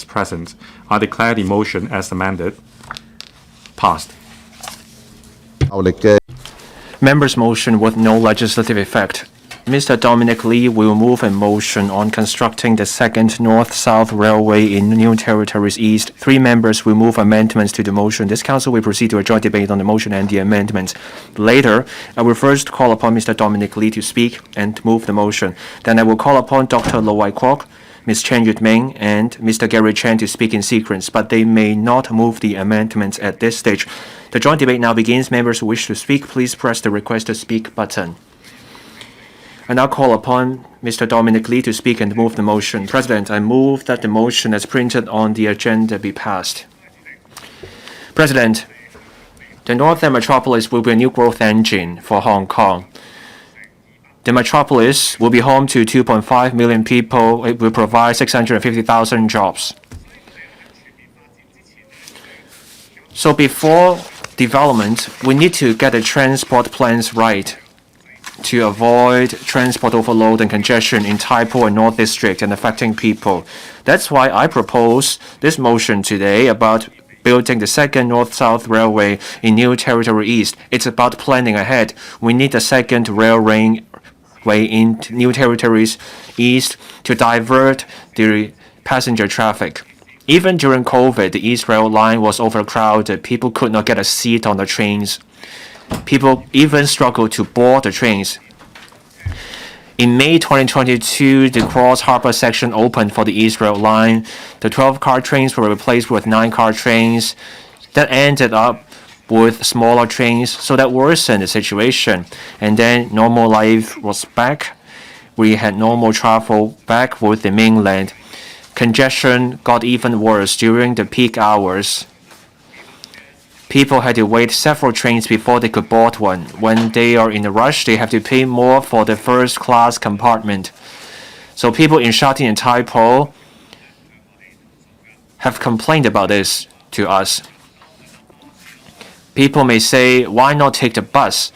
present. I declare the motion as amended. Passed. Members' motion with no legislative effect. Mr. Dominic LEE will move a motion on constructing the second North-South Railway in New Territories East. 3 members will move amendments to the motion. This council will proceed to a joint debate on the motion and the amendments. Later, I will first call upon Mr. Dominic LEE to speak and move the motion. Then I will call upon Dr. Wai-kwok, Ms. Chen Yuet-ming, and Mr. Gary Chen to speak in sequence, but they may not move the amendments at this stage. The joint debate now begins. Members who wish to speak, please press the Request to Speak button. I now call upon Mr. Dominic LEE to speak and move the motion. President, I move that the motion as printed on the agenda be passed. President, the Northern Metropolis will be a new growth engine for Hong Kong. The metropolis will be home to 2.5 million people. It will provide 650,000 jobs. So before development, we need to get the transport plans right to avoid transport overload and congestion in Tai Po and North District and affecting people. That's why I propose this motion today about building the second North-South Railway in New Territory East. It's about planning ahead. We need a second railway in New Territories East to divert the passenger traffic. Even during COVID, the East Rail line was overcrowded. People could not get a seat on the trains. People even struggled to board the trains. In May 2022, the Cross Harbour section opened for the East Rail line. The 12-car trains were replaced with 9-car trains. That ended up with smaller trains, so that worsened the situation. And then normal life was back. We had normal travel back with the mainland. Congestion got even worse during the peak hours. People had to wait several trains before they could board one. When they are in a rush, they have to pay more for the first-class compartment. So people in Sha Tin and Tai Po have complained about this to us. People may say, why not take the bus?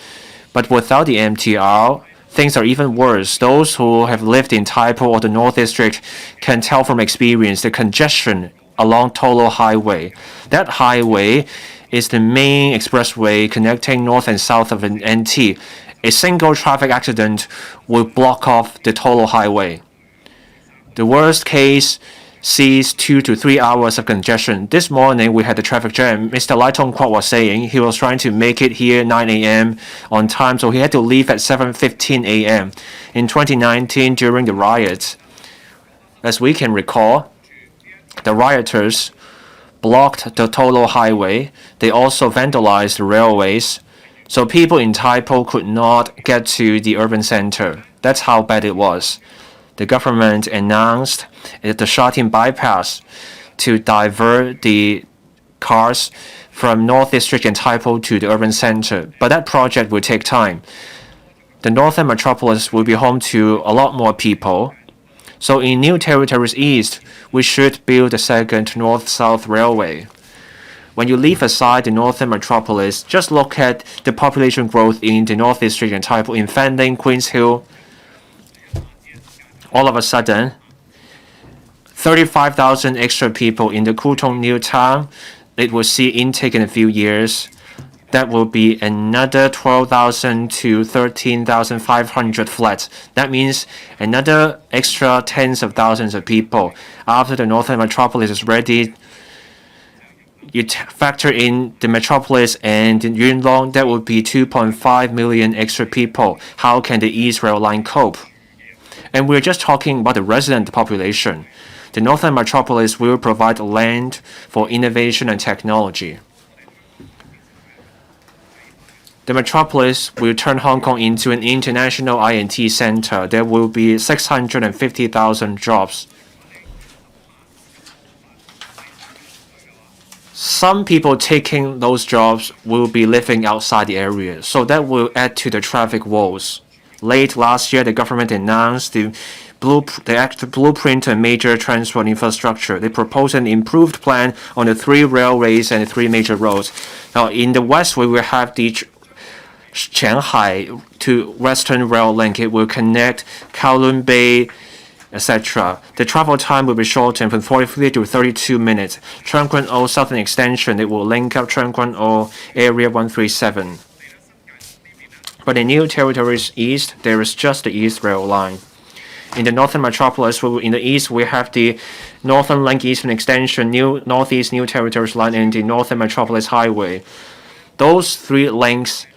But without the MTR, things are even worse. Those who have lived in Tai Po or the North District can tell from experience the congestion along Tolo Highway. That highway is the main expressway connecting north and south of NT. A single traffic accident will block off the Tolo Highway. The worst case sees 2 to 3 hours of congestion. This morning we had a traffic jam. Mr. Wai-kwok was saying he was trying to make it here 9 a.m. on time, so he had to leave at 7:15 a.m. In 2019, during the riots, as we can recall, the rioters blocked the Tolo Highway. They also vandalized the railways, so people in Tai Po could not get to the urban center. That's how bad it was. The government announced the Sha Tin bypass to divert the cars from North District and Tai Po to the urban center, but that project will take time. The Northern Metropolis will be home to a lot more people. So in New Territories East, we should build a second North-South Railway. When you leave aside the Northern Metropolis, just look at the population growth in the North District and Tai Po, in Fanling, Queens Hill. All of a sudden, 35,000 extra people in the Kutong New Town. It will see intake in a few years. That will be another 12,000 to 13,500 flats. That means another extra tens of thousands of people. After the Northern Metropolis is ready, you factor in the Metropolis and Yuen Long, that would be 2.5 million extra people. How can the East Rail Line cope? And we're just talking about the resident population. The Northern Metropolis will provide land for innovation and technology. The metropolis will turn Hong Kong into an international I&T center. There will be 650,000 jobs. Some people taking those jobs will be living outside the area, so that will add to the traffic woes. Late last year, the government announced the blueprint on major transport infrastructure. They proposed an improved plan on the 3 railways and the 3 major roads. Now, in the west, we will have the Shanghai to Western Rail Link. It will connect Kowloon Bay etc. The travel time will be shortened from 43 to 32 minutes. Tseung Kwan O Southern Extension, it will link up Tseung Kwan O Area 137. But in New Territories East, there is just the East Rail Line. In the Northern Metropolis, in the east, we have the Northern Link Eastern Extension, Northeast New Territories Line, and the Northern Metropolis Highway. Those three links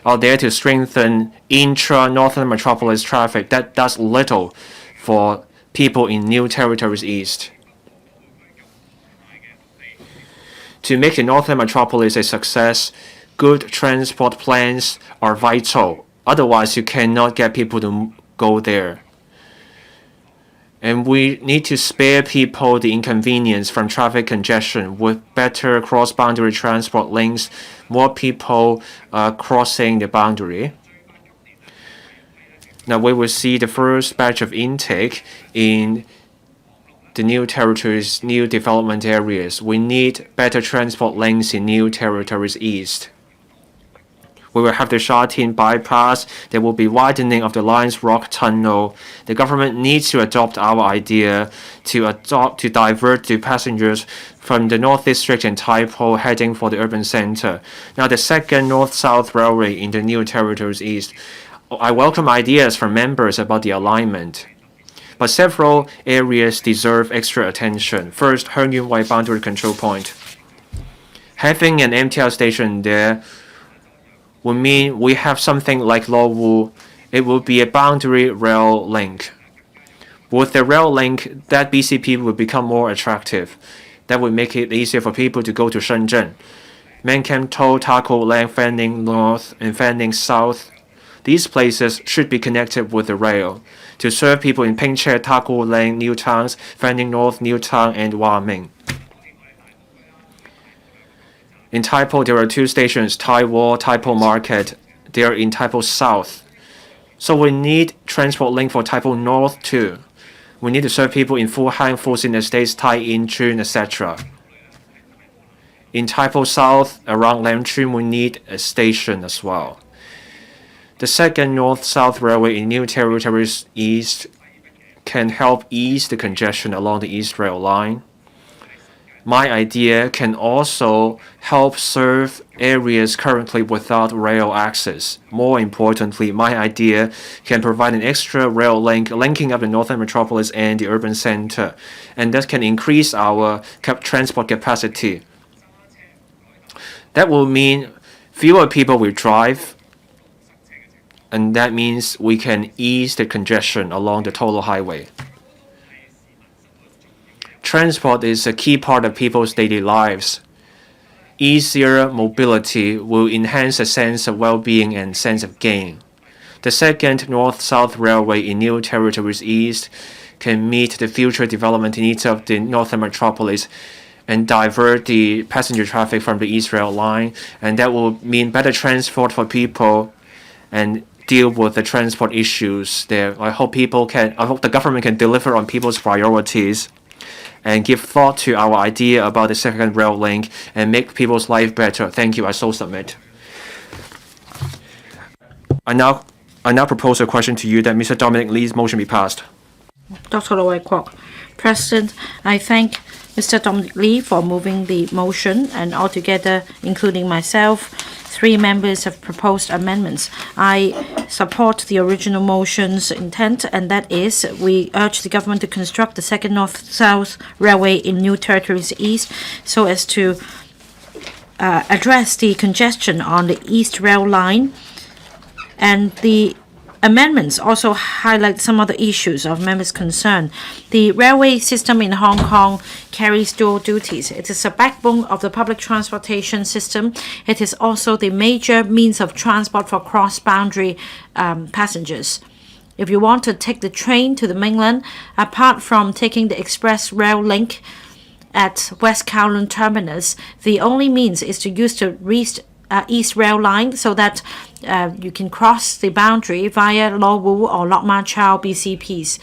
are there to strengthen intra-Northern Metropolis traffic. That does little for people in New Territories East. To make the Northern Metropolis a success, good transport plans are vital. Otherwise, you cannot get people to go there. And we need to spare people the inconvenience from traffic congestion with better cross-boundary transport links, more people crossing the boundary. Now we will see the first batch of intake in the New Territories, new development areas. We need better transport links in New Territories East. We will have the Sha Tin bypass. There will be widening of the Lions Rock Tunnel. The government needs to adopt our idea to divert the passengers from the North District and Tai Po heading for the urban center. Now the second North-South Railway in the New Territories East. I welcome ideas from members about the alignment. But several areas deserve extra attention. First, Hung Yuen Wai Boundary Control Point. Having an MTR station there would mean we have something like Lo Wu. It will be a boundary rail link. With the rail link, that BCP will become more attractive. That would make it easier for people to go to Shenzhen. Menkem To, Taco Lang, Fanning North, and Fanning South. These places should be connected with the rail to serve people in Pingche, Taco Lang, New Towns, Fanning North, New Town, and Wai-ming. In Tai Po, there are two stations, Tai Wo, Tai Po Market. They are in Tai Po South. So we need transport link for Tai Po North too. We need to serve people in Fuhan, Fuxin Estates, Tai In Chun, etc. In Tai Po South, around Lam Chun, we need a station as well. The second North-South Railway in New Territories East can help ease the congestion along the East Rail Line. My idea can also help serve areas currently without rail access. More importantly, my idea can provide an extra rail link linking up the Northern Metropolis and the urban center, and that can increase our transport capacity. That will mean fewer people will drive, and that means we can ease the congestion along the total highway. Transport is a key part of people's daily lives. Easier mobility will enhance a sense of well-being and sense of gain. The second North-South Railway in New Territories East can meet the future development needs of the Northern Metropolis and divert the passenger traffic from the East Rail Line, and that will mean better transport for people and deal with the transport issues there. I hope the government can deliver on people's priorities and give thought to our idea about the second rail link and make people's life better. Thank you. I so submit. I now propose a question to you that Mr. Dominic Lee's motion be passed. Dr. Wai-kwok. President, I thank Mr. Dominic Lee for moving the motion, and altogether, including myself, 3 members have proposed amendments. I support the original motion's intent, and that is we urge the government to construct the second North-South Railway in New Territories East so as to address the congestion on the East Rail Line. And the amendments also highlight some other issues of members' concern. The railway system in Hong Kong carries dual duties. It is a backbone of the public transportation system. It is also the major means of transport for cross-boundary passengers. If you want to take the train to the mainland, apart from taking the express rail link at West Kowloon Terminus, the only means is to use the East Rail Line so that you can cross the boundary via Lo Wu or Lok Ma Chau BCPs.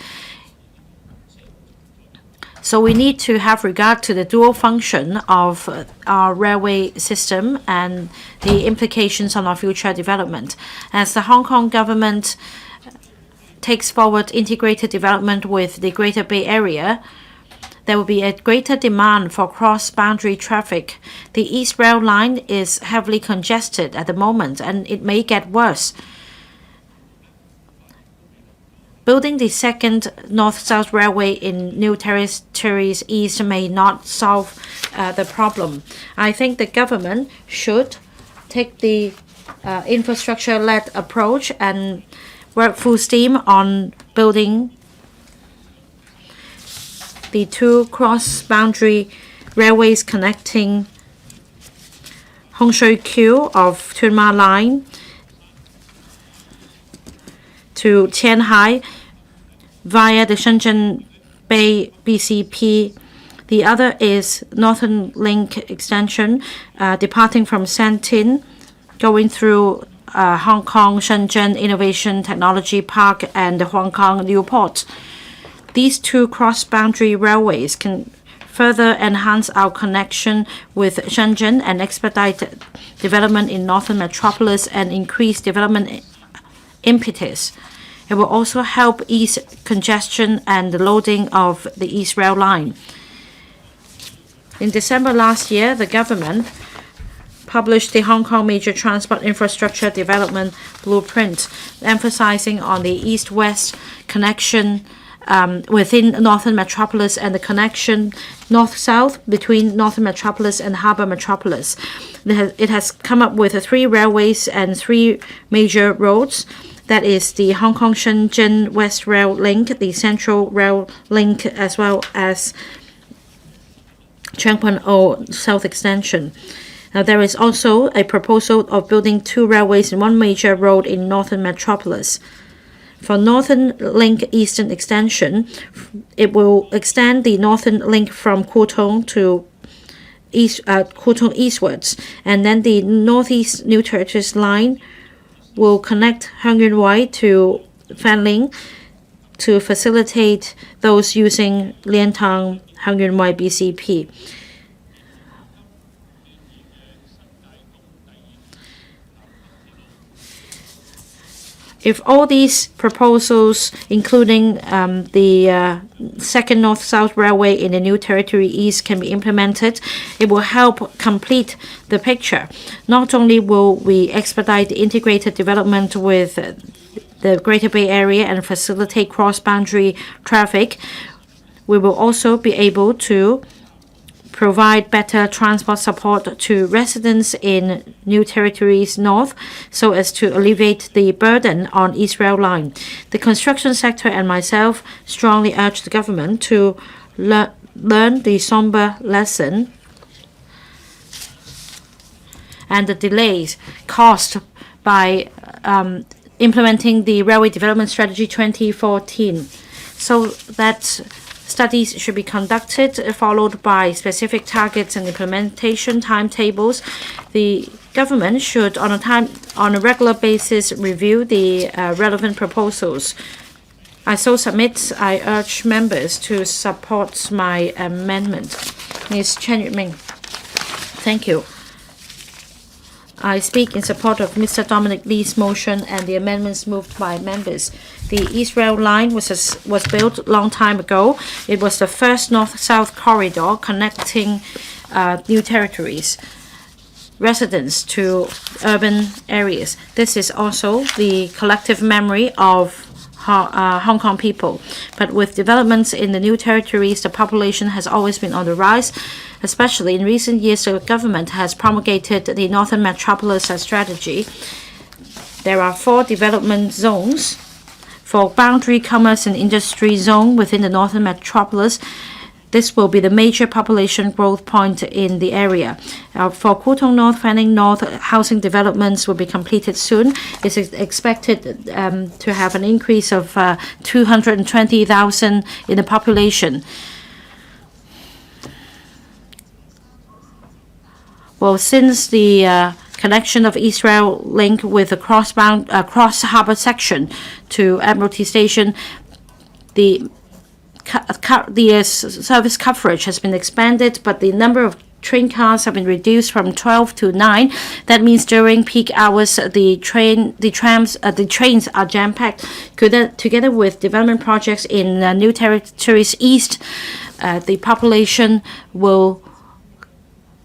So we need to have regard to the dual function of our railway system and the implications on our future development. As the Hong Kong government takes forward integrated development with the Greater Bay Area, there will be a greater demand for cross-boundary traffic. The East Rail Line is heavily congested at the moment, and it may get worse. Building the second North-South Railway in New Territories East may not solve the problem. I think the government should take the infrastructure-led approach and work full steam on building the two cross-boundary railways connecting Hong Shui-Kiu of Tuen Ma Line to Tianhai via the Shenzhen Bay BCP. The other is Northern Link extension departing from Shantin, going through Hong Kong Shenzhen Innovation Technology Park and the Hong Kong Newport. These two cross-boundary railways can further enhance our connection with Shenzhen and expedite development in Northern Metropolis and increase development impetus. It will also help ease congestion and the loading of the East Rail Line. In December last year, the government published the Hong Kong Major Transport Infrastructure Development Blueprint, emphasizing on the east-west connection within Northern Metropolis and the connection north-south between Northern Metropolis and Harbour Metropolis. It has come up with 3 railways and 3 major roads. That is the Hong Kong-Shenzhen West Rail Link, the Central Rail Link, as well as Cheung Pun O South Extension. Now, there is also a proposal of building 2 railways and 1 major road in Northern Metropolis. For Northern Link Eastern Extension, it will extend the Northern Link from Kutong to Kutong eastwards, and then the Northeast New Territories Line will connect Hung Yuen Wai to Fanling to facilitate those using Liantang Hung Yuen Wai BCP. If all these proposals, including the second North-South Railway in the New Territory East, can be implemented, it will help complete the picture. Not only will we expedite the integrated development with the Greater Bay Area and facilitate cross-boundary traffic, we will also be able to provide better transport support to residents in New Territories North so as to alleviate the burden on East Rail Line. The construction sector and myself strongly urge the government to learn the somber lesson and the delays caused by implementing the Railway Development Strategy 2014, so that studies should be conducted, followed by specific targets and implementation timetables. The government should, on a regular basis, review the relevant proposals. I urge members to support my amendment. Ms. Chen Yuet-ming. Thank you. I speak in support of Mr. Dominic Lee's motion and the amendments moved by members. The East Rail Line was built a long time ago. It was the first north-south corridor connecting New Territories residents to urban areas. This is also the collective memory of Hong Kong people. But with developments in the New Territories, the population has always been on the rise. Especially in recent years, the government has promulgated the Northern Metropolis strategy. There are 4 development zones. For boundary commerce and industry zone within the Northern Metropolis, this will be the major population growth point in the area. For Kutong North, Fanling North, housing developments will be completed soon. It's expected to have an increase of 220,000 in the population. Well, since the connection of East Rail Link with the cross-harbour section to Admiralty Station, the service coverage has been expanded, but the number of train cars have been reduced from 12 to 9. That means during peak hours, the trains are jam-packed. Together with development projects in New Territories East, the population will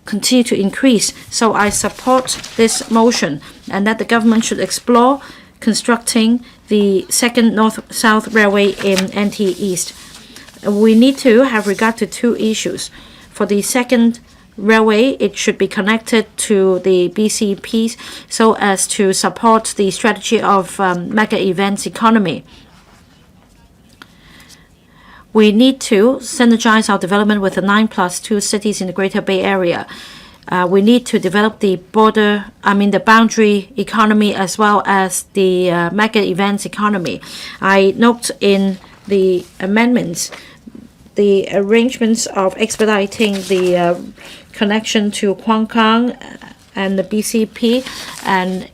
continue to increase. So I support this motion, and that the government should explore constructing the second North-South Railway in NT East. We need to have regard to two issues. For the second railway, it should be connected to the BCPs so as to support the strategy of mega events economy. We need to synergize our development with the 9+2 cities in the Greater Bay Area. We need to develop the boundary economy as well as the mega events economy. I note in the amendments the arrangements of expediting the connection to Hak-kan and the BCP, and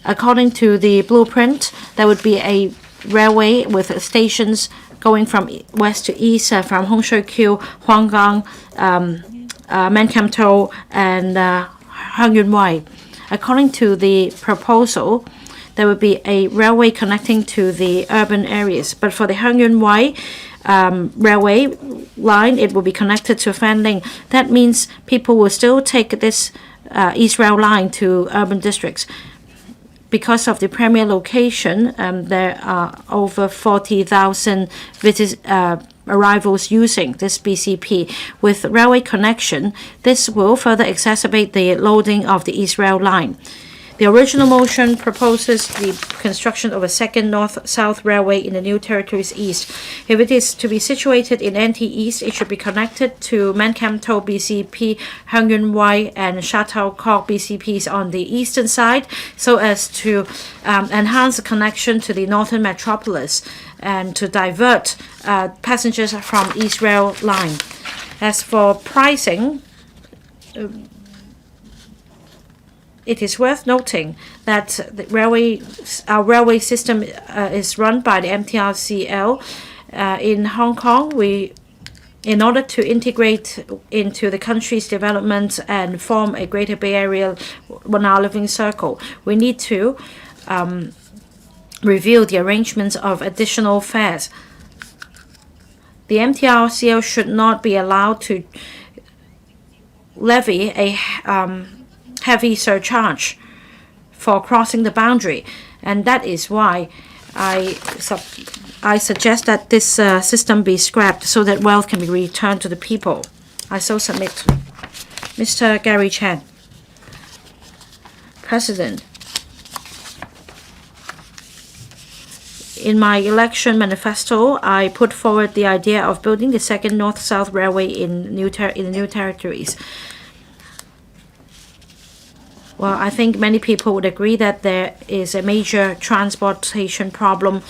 according to the blueprint, there would be a railway with stations going from west to east, from Hung Shui-kiu, Huanggang, Mankamto, and Hung-yun-wai. According to the proposal, there would be a railway connecting to the urban areas. But for the Hung-yun-wai railway line, it will be connected to Fanling. That means people will still take this East Rail line to urban districts. Because of the premier location, there are over 40,000 arrivals using this BCP. With railway connection, this will further exacerbate the loading of the East Rail line. The original motion proposes the construction of a second North-South Railway in the New Territories East. If it is to be situated in NT East, it should be connected to Mankamto BCP, Hung-yun-wai, and Sha-tau-kok BCPs on the eastern side, so as to enhance the connection to the northern metropolis and to divert passengers from East Rail line. As for pricing, it is worth noting that our railway system is run by the MTRCL. In Hong Kong, in order to integrate into the country's development and form a Greater Bay Area on our living circle, we need to review the arrangements of additional fares. The MTRCL should not be allowed to levy a heavy surcharge for crossing the boundary, and that is why I suggest that this system be scrapped so that wealth can be returned to the people. I so submit. Mr. Gary Chan. President, in my election manifesto, I put forward the idea of building the second North-South Railway in the New Territories. Well, I think many people would agree that there is a major transportation problem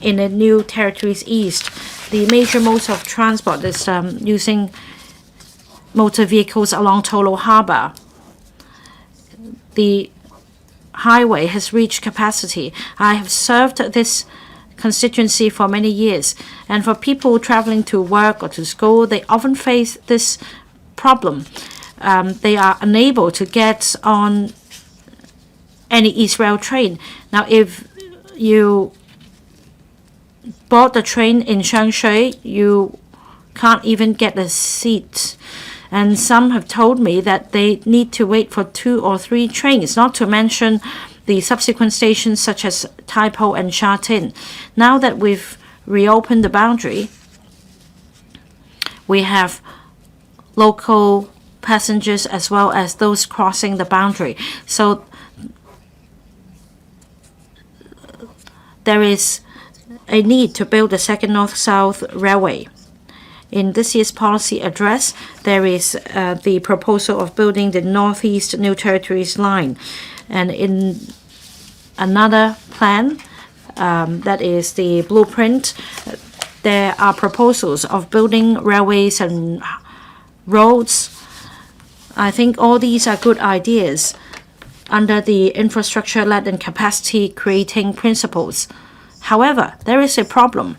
in the New Territories East. The major modes of transport is using motor vehicles along Tolo Harbour. The highway has reached capacity. I have served this constituency for many years, and for people traveling to work or to school, they often face this problem. They are unable to get on any East Rail train. Now, if you board the train in Shangshui, you can't even get a seat. And some have told me that they need to wait for 2 or 3 trains, not to mention the subsequent stations such as Tai Po and Sha Tin. Now that we've reopened the boundary, we have local passengers as well as those crossing the boundary. So there is a need to build a second North-South Railway. In this year's policy address, there is the proposal of building the Northeast New Territories line. And in another plan, that is the blueprint, there are proposals of building railways and roads. I think all these are good ideas under the infrastructure-led and capacity-creating principles. However, there is a problem.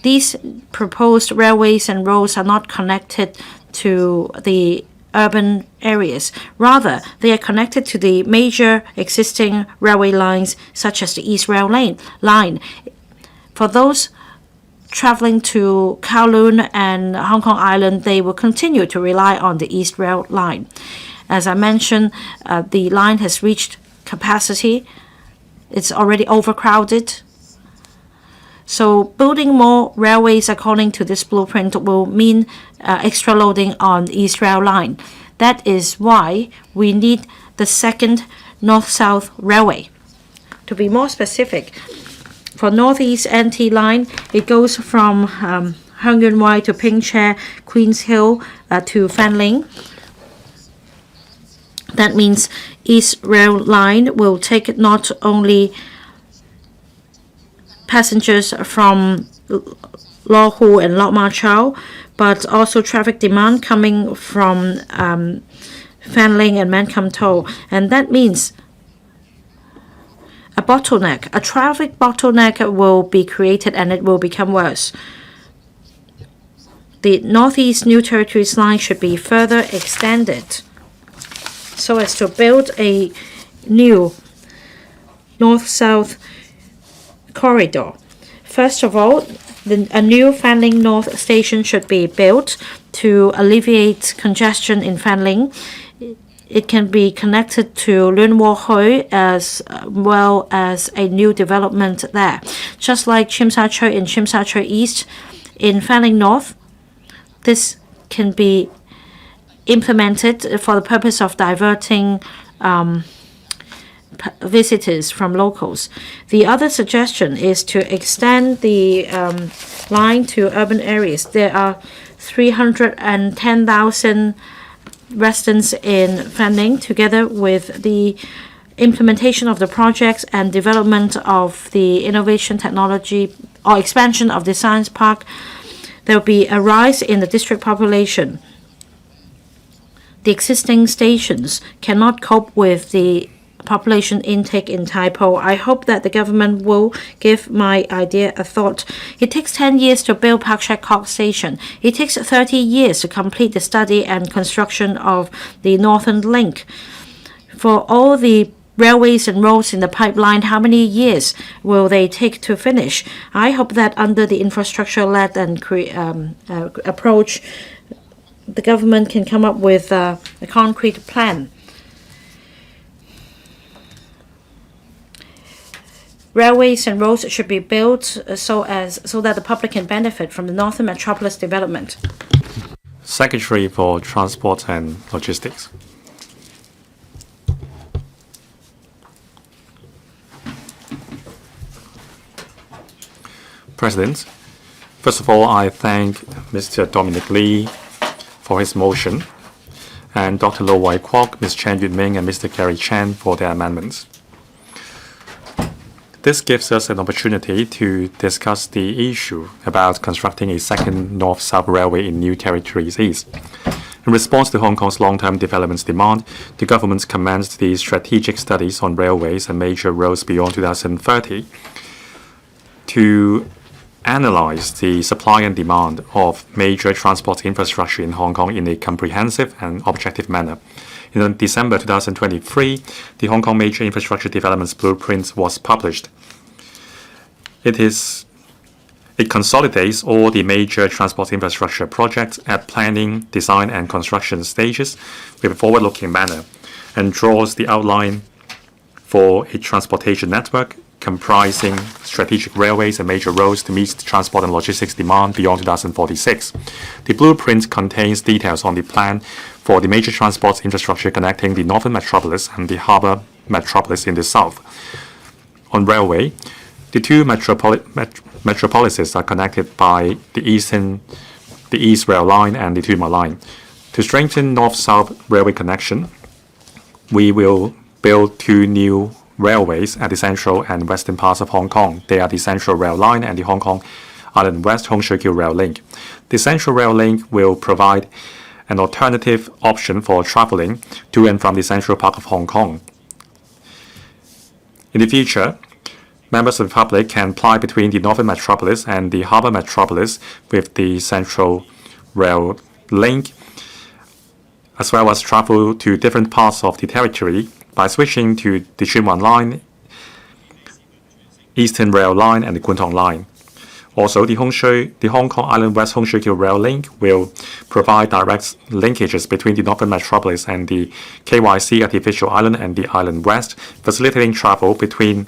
These proposed railways and roads are not connected to the urban areas. Rather, they are connected to the major existing railway lines, such as the East Rail line. For those traveling to Kowloon and Hong Kong Island, they will continue to rely on the East Rail line. As I mentioned, the line has reached capacity. It's already overcrowded. So building more railways according to this blueprint will mean extra loading on the East Rail line. That is why we need the second North-South Railway. To be more specific, for Northeast NT line, it goes from Hung Yuen Wai to Ping Che, Queens Hill to Fanling. That means East Rail line will take not only passengers from Lo Hu and Lok Ma Chau, but also traffic demand coming from Fanling and Man Kam To. And that means a traffic bottleneck will be created, and it will become worse. The Northeast New Territories line should be further extended so as to build a new north-south corridor. First of all, a new Fanling North station should be built to alleviate congestion in Fanling. It can be connected to Luen Wo Hui as well as a new development there. Just like Tsim Sha Tsui in Tsim Sha Tsui East, in Fanling North, this can be implemented for the purpose of diverting visitors from locals. The other suggestion is to extend the line to urban areas. There are 310,000 residents in Fanling. Together with the implementation of the projects and development of the innovation technology or expansion of the science park, there will be a rise in the district population. The existing stations cannot cope with the population intake in Tai Po. I hope that the government will give my idea a thought. It takes 10 years to build Pak Shek Kok Station. It takes 30 years to complete the study and construction of the Northern Link. For all the railways and roads in the pipeline, how many years will they take to finish? I hope that under the infrastructure-led and approach, the government can come up with a concrete plan. Railways and roads should be built so that the public can benefit from the Northern Metropolis development. Secretary for Transport and Logistics. President, first of all, I thank Mr. Dominic LEE for his motion, and Dr. Lo Wai-kwok, Ms. Chen Yuet-ming, and Mr. Gary Chen for their amendments. This gives us an opportunity to discuss the issue about constructing a second North-South Railway in New Territories East. In response to Hong Kong's long-term development demand, the government commenced the strategic studies on railways and major roads beyond 2030 to analyze the supply and demand of major transport infrastructure in Hong Kong in a comprehensive and objective manner. In December 2023, the Hong Kong Major Infrastructure Development Blueprint was published. It consolidates all the major transport infrastructure projects at planning, design, and construction stages with a forward-looking manner, and draws the outline for a transportation network comprising strategic railways and major roads to meet transport and logistics demand beyond 2046. The blueprint contains details on the plan for the major transport infrastructure connecting the Northern Metropolis and the Harbour Metropolis in the south. On railway, the two metropolises are connected by the East Rail Line and the Tuen Ma Line. To strengthen North-South railway connection, we will build two new railways at the central and western parts of Hong Kong. They are the Central Rail Line and the Hong Kong Island West Hung Shui Kiu Rail Link. The Central Rail Link will provide an alternative option for traveling to and from the central part of Hong Kong. In the future, members of the public can fly between the northern metropolis and the harbour metropolis with the Central Rail Link, as well as travel to different parts of the territory by switching to the Tsuen Wan Line, Eastern Rail Line, and the Kwun Tong Line. Also, the Hong Kong Island West Hung Shui Kiu Rail Link will provide direct linkages between the northern metropolis and the KYC artificial island and the Island West, facilitating travel between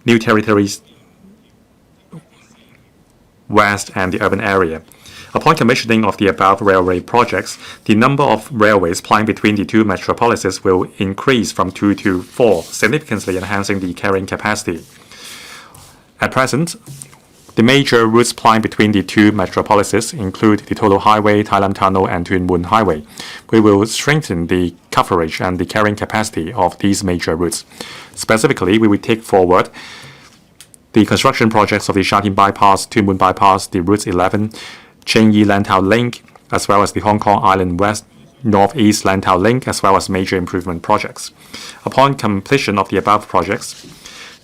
New Territories West and the urban area. Upon commissioning of the above railway projects, the number of railways plying between the two metropolises will increase from 2 to 4, significantly enhancing the carrying capacity. At present, the major routes plying between the two metropolises include the Tolo Highway, Tai Lam Tunnel, and Tuen Mun Highway. We will strengthen the coverage and the carrying capacity of these major routes. Specifically, we will take forward the construction projects of the Sha Tin Bypass, Tuen Mun Bypass, the Route 11, Ching Yi Lantau Link, as well as the Hong Kong Island West Northeast Lantau Link, as well as major improvement projects. Upon completion of the above projects,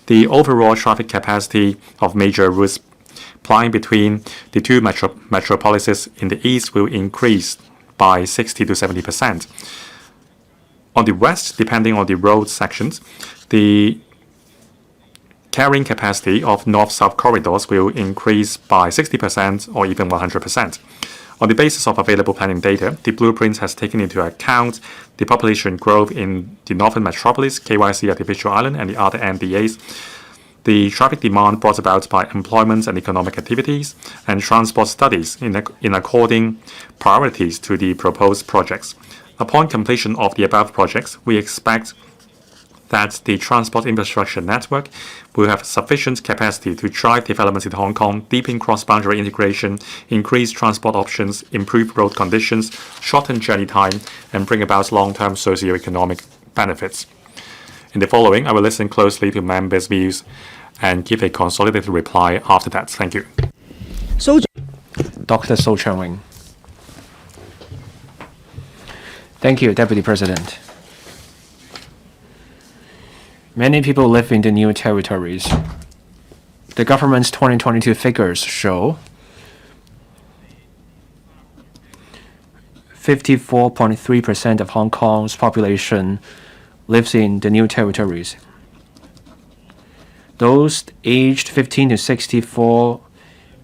the overall traffic capacity of major routes plying between the two metropolises in the east will increase by 60 to 70%. On the west, depending on the road sections, the carrying capacity of north-south corridors will increase by 60% or even 100%. On the basis of available planning data, the blueprint has taken into account the population growth in the northern metropolis, KYC artificial island, and the other NDAs, the traffic demand brought about by employment and economic activities, and transport studies in according priorities to the proposed projects. Upon completion of the above projects, we expect that the transport infrastructure network will have sufficient capacity to drive developments in Hong Kong, deepen cross-boundary integration, increase transport options, improve road conditions, shorten journey time, and bring about long-term socio-economic benefits. In the following, I will listen closely to members' views and give a consolidated reply after that. Thank you. Dr. So Chang-wing. Thank you, Deputy President. Many people live in the new territories. The government's 2022 figures show 54.3% of Hong Kong's population lives in the new territories. Those aged 15 to 64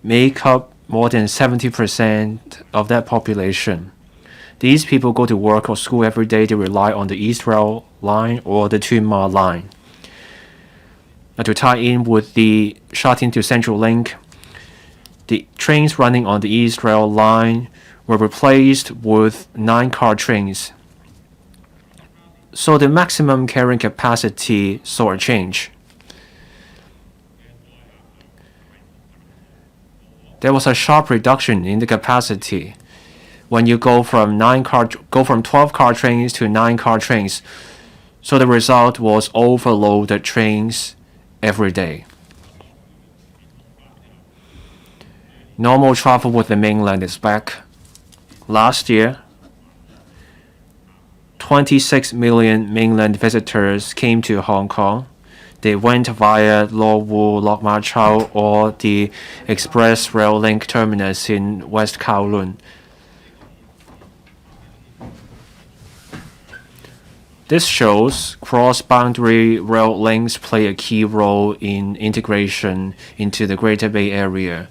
make up more than 70% of that population. These people go to work or school every day. They rely on the East Rail Line or the Tsuen Ma Line. Now, to tie in with the Sha Tin to Central Link, the trains running on the East Rail Line were replaced with 9-car trains. So the maximum carrying capacity saw a change. There was a sharp reduction in the capacity when you go from 12-car trains to 9-car trains. So the result was overloaded trains every day. Normal travel with the mainland is back. Last year, 26 million mainland visitors came to Hong Kong. They went via Lo Wu, Lok Ma Chau, or the Express Rail Link terminus in West Kowloon. This shows cross-boundary rail links play a key role in integration into the Greater Bay Area.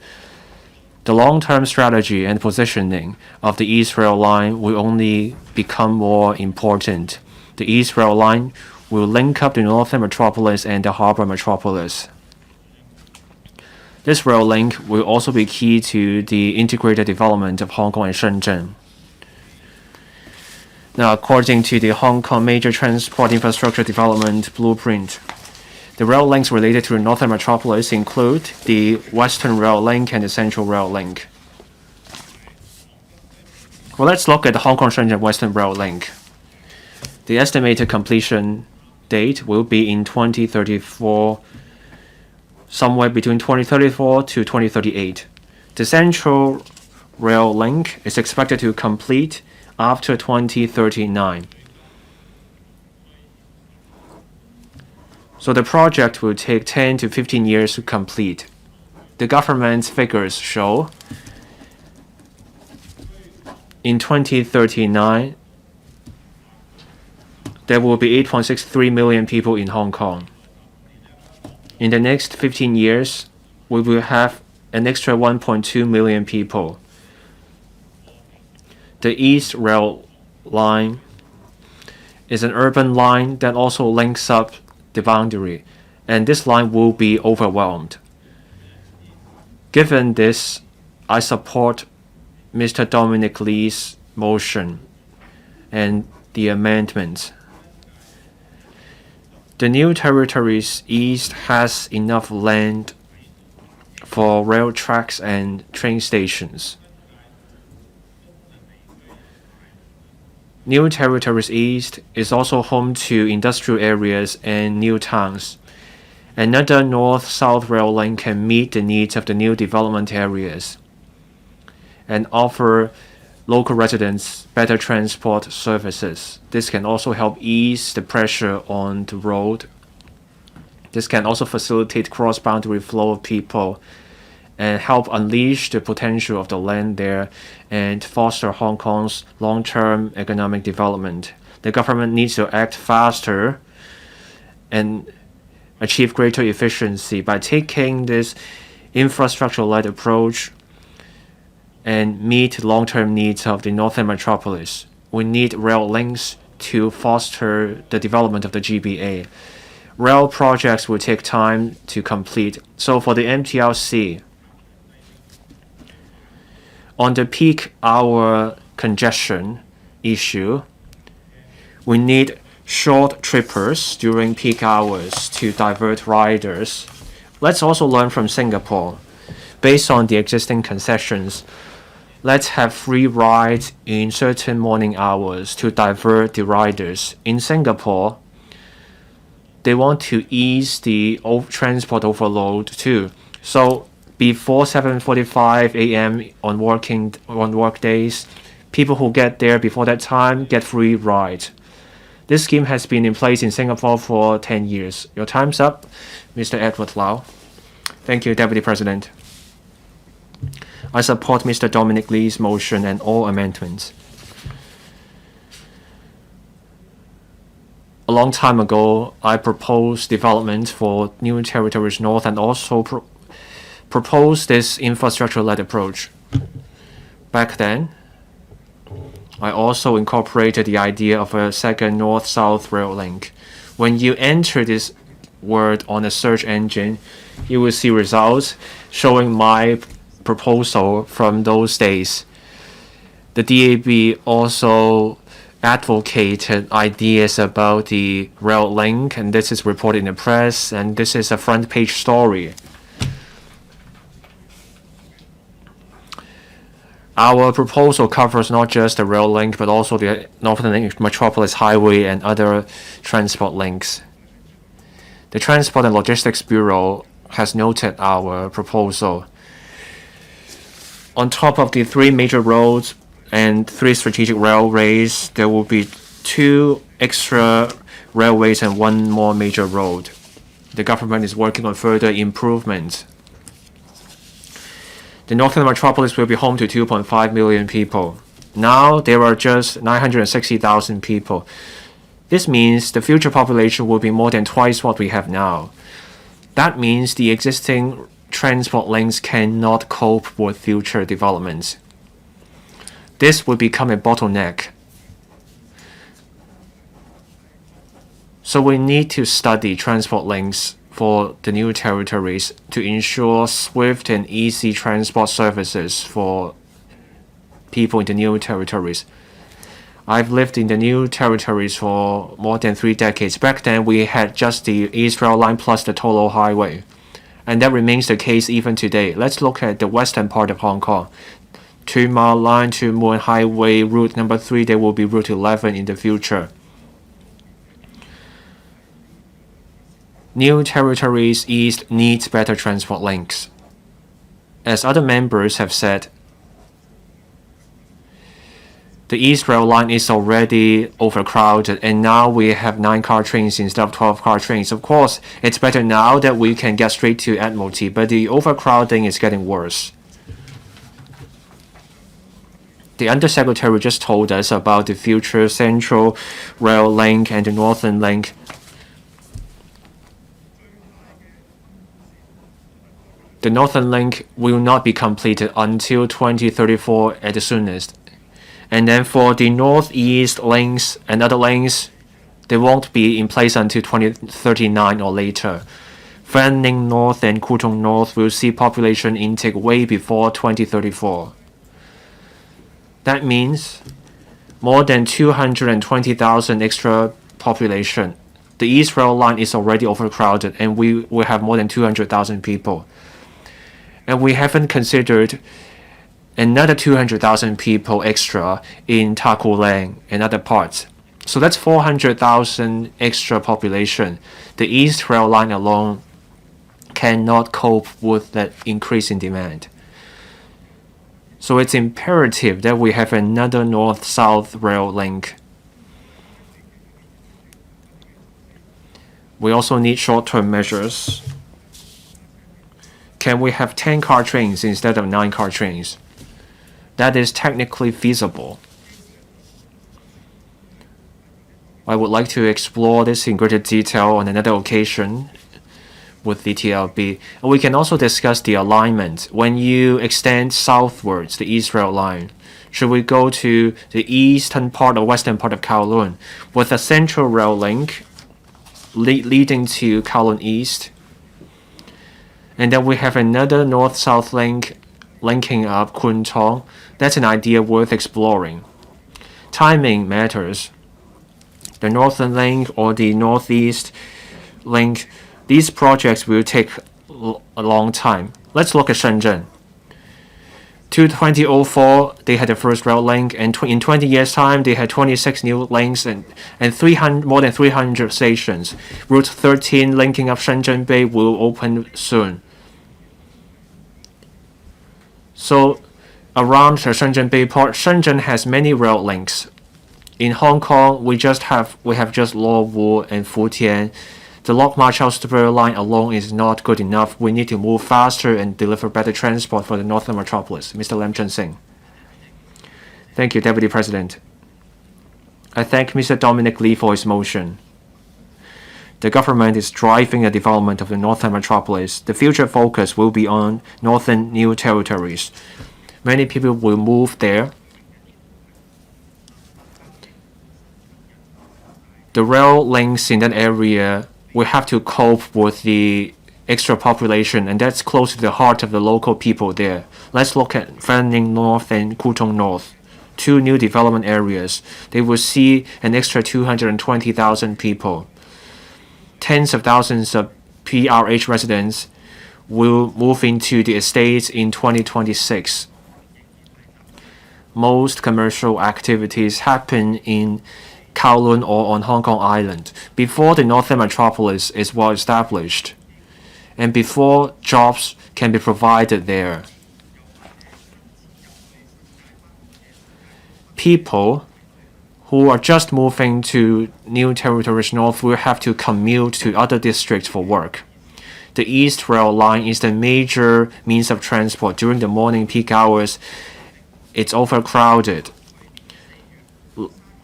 The long-term strategy and positioning of the East Rail Line will only become more important. The East Rail Line will link up the Northern Metropolis and the Harbour Metropolis. This rail link will also be key to the integrated development of Hong Kong and Shenzhen. Now, according to the Hong Kong Major Transport Infrastructure Development Blueprint, the rail links related to the Northern Metropolis include the Western Rail Link and the Central Rail Link. Well, let's look at the Hong Kong-Shenzhen Western Rail Link. The estimated completion date will be in 2034, somewhere between 2034 to 2038. The Central Rail Link is expected to complete after 2039. So the project will take 10 to 15 years to complete. The government's figures show in 2039, there will be 8.63 million people in Hong Kong. In the next 15 years, we will have an extra 1.2 million people. The East Rail Line is an urban line that also links up the boundary, and this line will be overwhelmed. Given this, I support Mr. Dominic Lee's motion and the amendments. The New Territories East has enough land for rail tracks and train stations. New Territories East is also home to industrial areas and new towns. Another north-south rail link can meet the needs of the new development areas and offer local residents better transport services. This can also help ease the pressure on the road. This can also facilitate cross-boundary flow of people and help unleash the potential of the land there and foster Hong Kong's long-term economic development. The government needs to act faster and achieve greater efficiency by taking this infrastructure-led approach and meet long-term needs of the northern metropolis. We need rail links to foster the development of the GBA. Rail projects will take time to complete. So for the MTRC, on the peak hour congestion issue, we need short trippers during peak hours to divert riders. Let's also learn from Singapore. Based on the existing concessions, let's have free rides in certain morning hours to divert the riders. In Singapore, they want to ease the transport overload too. So before 7:45 a.m. on work days, people who get there before that time get free ride. This scheme has been in place in Singapore for 10 years. Your time's up, Mr. Edward Lau. Thank you, Deputy President. I support Mr. Dominic Lee's motion and all amendments. A long time ago, I proposed development for New Territories North and also proposed this infrastructure-led approach. Back then, I also incorporated the idea of a second north-south rail link. When you enter this word on a search engine, you will see results showing my proposal from those days. The DAB also advocated ideas about the rail link, and this is reported in the press, and this is a front page story. Our proposal covers not just the rail link, but also the Northern Metropolis Highway and other transport links. The Transport and Logistics Bureau has noted our proposal. On top of the 3 major roads and 3 strategic railways, there will be 2 extra railways and 1 more major road. The government is working on further improvements. The Northern Metropolis will be home to 2.5 million people. Now there are just 960,000 people. This means the future population will be more than twice what we have now. That means the existing transport links cannot cope with future developments. This will become a bottleneck. So we need to study transport links for the new territories to ensure swift and easy transport services for people in the new territories. I've lived in the new territories for more than 3 decades. Back then, we had just the East Rail Line plus the Tolo Highway. And that remains the case even today. Let's look at the western part of Hong Kong. 2 Mile Line, 2 Moon Highway, Route number 3, there will be Route 11 in the future. New Territories East needs better transport links. As other members have said, The East Rail Line is already overcrowded, and now we have 9-car trains instead of 12-car trains. Of course, it's better now that we can get straight to Admiralty, but the overcrowding is getting worse. The Undersecretary just told us about the future Central Rail Link and the Northern Link. The Northern Link will not be completed until 2034 at the soonest. And then for the Northeast links and other links, they won't be in place until 2039 or later. Fanling North and Kutong North will see population intake way before 2034. That means more than 220,000 extra population. The East Rail Line is already overcrowded, and we will have more than 200,000 people. And we haven't considered another 200,000 people extra in Takulang and other parts. So that's 400,000 extra population. The East Rail Line alone cannot cope with that increase in demand. So it's imperative that we have another north-south rail link. We also need short-term measures. Can we have 10-car trains instead of 9-car trains? That is technically feasible. I would like to explore this in greater detail on another occasion with the TLB. And we can also discuss the alignment. When you extend southwards the East Rail Line, should we go to the eastern part or western part of Kowloon with a central rail link leading to Kowloon East? And then we have another north-south link linking up Kwun Tong. That's an idea worth exploring. Timing matters. The Northern Link or the Northeast Link, these projects will take a long time. Let's look at Shenzhen. 2004, they had the first rail link, and in 20 years' time, they had 26 new links and more than 300 stations. Route 13 linking up Shenzhen Bay will open soon. So around the Shenzhen Bay port, Shenzhen has many rail links. In Hong Kong, we have just Luowu and Futian. The Lok Ma Chau Spur line alone is not good enough. We need to move faster and deliver better transport for the northern metropolis. Mr. Lam Chun Sing. Thank you, Deputy President. I thank Mr. Dominic LEE for his motion. The government is driving the development of the northern metropolis. The future focus will be on northern new territories. Many people will move there. The rail links in that area will have to cope with the extra population, and that's close to the heart of the local people there. Let's look at Fanling North and Kutong North, two new development areas. They will see an extra 220,000 people. Tens of thousands of PRH residents will move into the estates in 2026. Most commercial activities happen in Kowloon or on Hong Kong Island before the northern metropolis is well established and before jobs can be provided there. People who are just moving to new territories north will have to commute to other districts for work. The East Rail Line is the major means of transport. During the morning peak hours, it's overcrowded.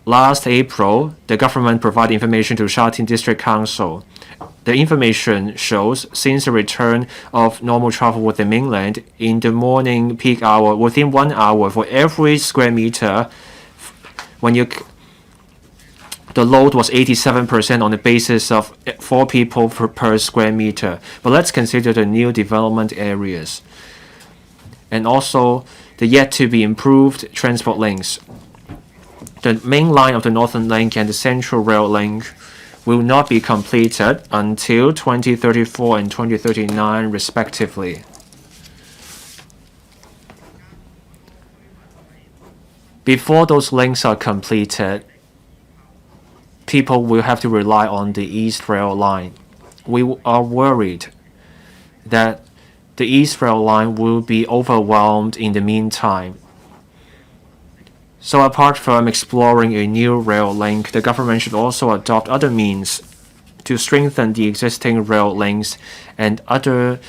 Last April, the government provided information to Sha Tin District Council. The information shows since the return of normal travel with the mainland in the morning peak hour, within 1 hour for every square meter, the load was 87% on the basis of 4 people per square meter. But let's consider the new development areas and also the yet to be improved transport links. The main line of the Northern Link and the Central Rail Link will not be completed until 2034 and 2039 respectively. Before those links are completed, people will have to rely on the East Rail Line. We are worried that the East Rail Line will be overwhelmed in the meantime. So apart from exploring a new rail link, the government should also adopt other means to strengthen the existing rail links and other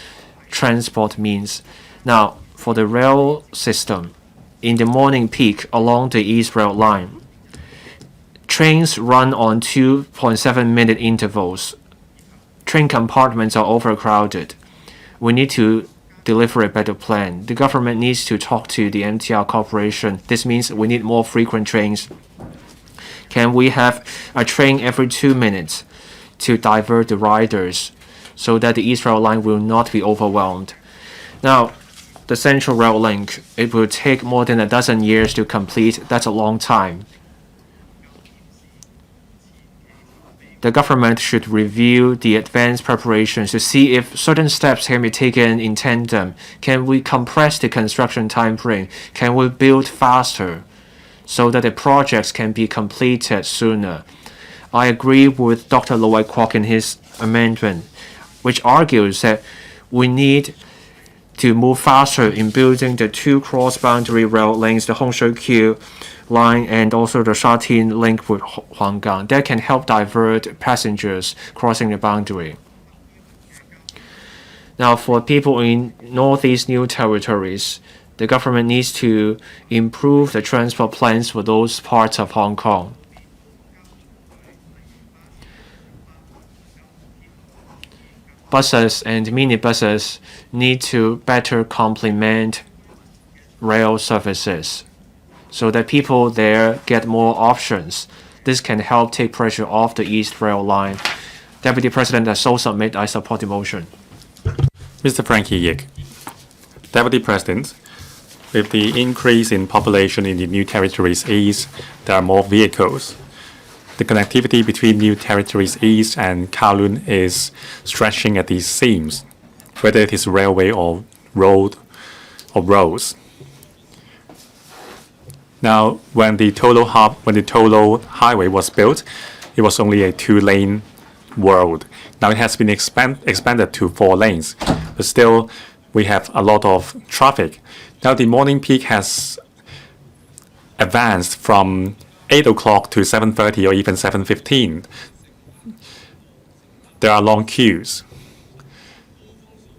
transport means. Now, for the rail system, in the morning peak along the East Rail Line, trains run on 2.7-minute intervals. Train compartments are overcrowded. We need to deliver a better plan. The government needs to talk to the MTR Corporation. This means we need more frequent trains. Can we have a train every 2 minutes to divert the riders so that the East Rail Line will not be overwhelmed? Now, the Central Rail Link, it will take more than a dozen years to complete. That's a long time. The government should review the advanced preparations to see if certain steps can be taken in tandem. Can we compress the construction time frame? Can we build faster so that the projects can be completed sooner? I agree with Dr. Wai-kwok in his amendment, which argues that we need to move faster in building the two cross-boundary rail links, the Hak-kan line and also the Sha-tin link with Hak-kan, that can help divert passengers crossing the boundary. Now, for people in Northeast New Territories, the government needs to improve the transport plans for those parts of Hong Kong. Buses and minibuses need to better complement rail services so that people there get more options. This can help take pressure off the East Rail Line. Deputy President, I so submit, I support the motion. Mr. Frankie Yik. Deputy President, with the increase in population in the New Territories East, there are more vehicles. The connectivity between New Territories East and Kowloon is stretching at the seams, whether it is railway or road or roads. Now, when the Tolo Highway was built, it was only a 2-lane road. Now it has been expanded to 4 lanes, but still we have a lot of traffic. Now the morning peak has advanced from 8 o'clock to 7:30 or even 7:15. There are long queues.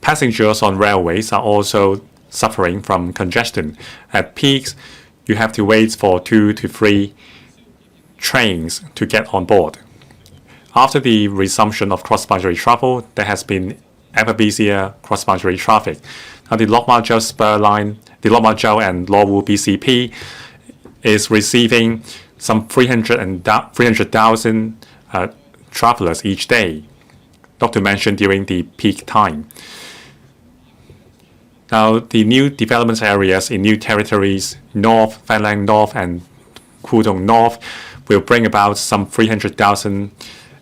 Passengers on railways are also suffering from congestion. At peaks, you have to wait for 2 to 3 trains to get on board. After the resumption of cross-boundary travel, there has been ever busier cross-boundary traffic. Now the Lok Ma Chau spur line, the Lok Ma Chau and Lo Wu BCP is receiving some 300,000 travelers each day, not to mention during the peak time. Now, the new development areas in New Territories North, Fanlang North, and Kudong North will bring about some 300,000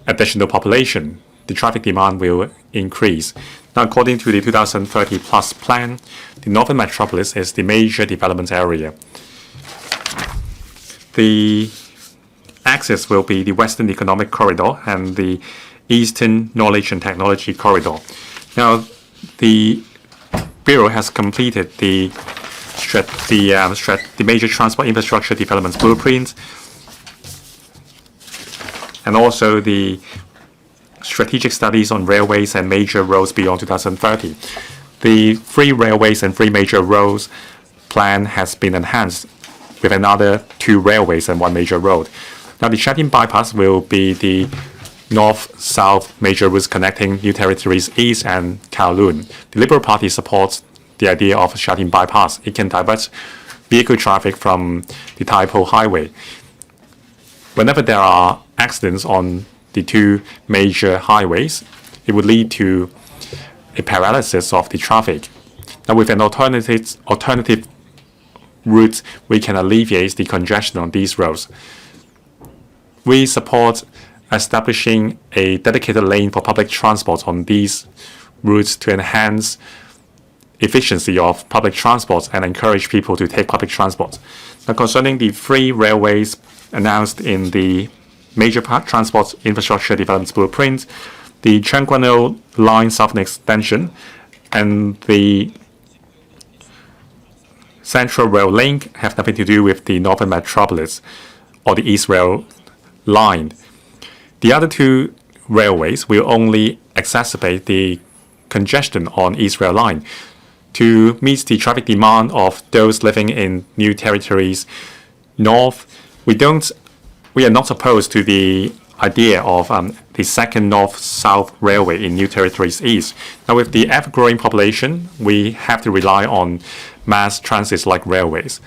additional population. The traffic demand will increase. Now, according to the 2030 Plus plan, the Northern Metropolis is the major development area. The axis will be the Western Economic Corridor and the Eastern Knowledge and Technology Corridor. Now, the Bureau has completed the major transport infrastructure development blueprint and also the strategic studies on railways and major roads beyond 2030. The 3 railways and 3 major roads plan has been enhanced with another 2 railways and 1 major road. Now, the Sha-tin bypass will be the north-south major routes connecting New Territories East and Kowloon. The Liberal Party supports the idea of Sha-tin bypass. It can divert vehicle traffic from the Tai Po Highway. Whenever there are accidents on the 2 major highways, it would lead to a paralysis of the traffic. Now, with an alternative route, we can alleviate the congestion on these roads. We support establishing a dedicated lane for public transport on these routes to enhance efficiency of public transport and encourage people to take public transport. Now, concerning the 3 railways announced in the major transport infrastructure development blueprint, the Cheung Kwan O line southern extension and the Central Rail Link have nothing to do with the Northern Metropolis or the East Rail Line. The other two railways will only exacerbate the congestion on East Rail Line. To meet the traffic demand of those living in new territories north, we are not opposed to the idea of the second north-south railway in new territories east. Now, with the ever-growing population, we have to rely on mass transit like railways.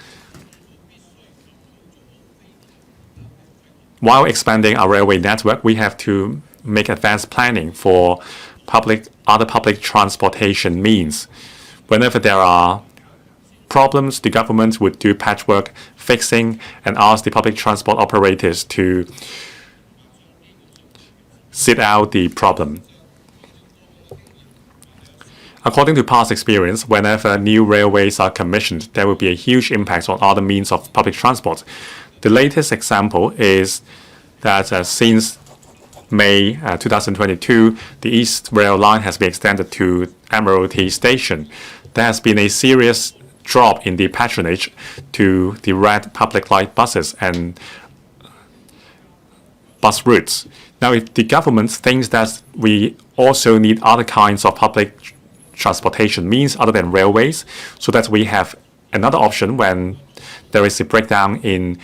While expanding our railway network, we have to make advanced planning for other public transportation means. Whenever there are problems, the government would do patchwork fixing and ask the public transport operators to sit out the problem. According to past experience, whenever new railways are commissioned, there will be a huge impact on other means of public transport. The latest example is that since May 2022, the East Rail Line has been extended to Admiralty Station. There has been a serious drop in the patronage to the red public light buses and bus routes. Now, if the government thinks that we also need other kinds of public transportation means other than railways, so that we have another option when there is a breakdown in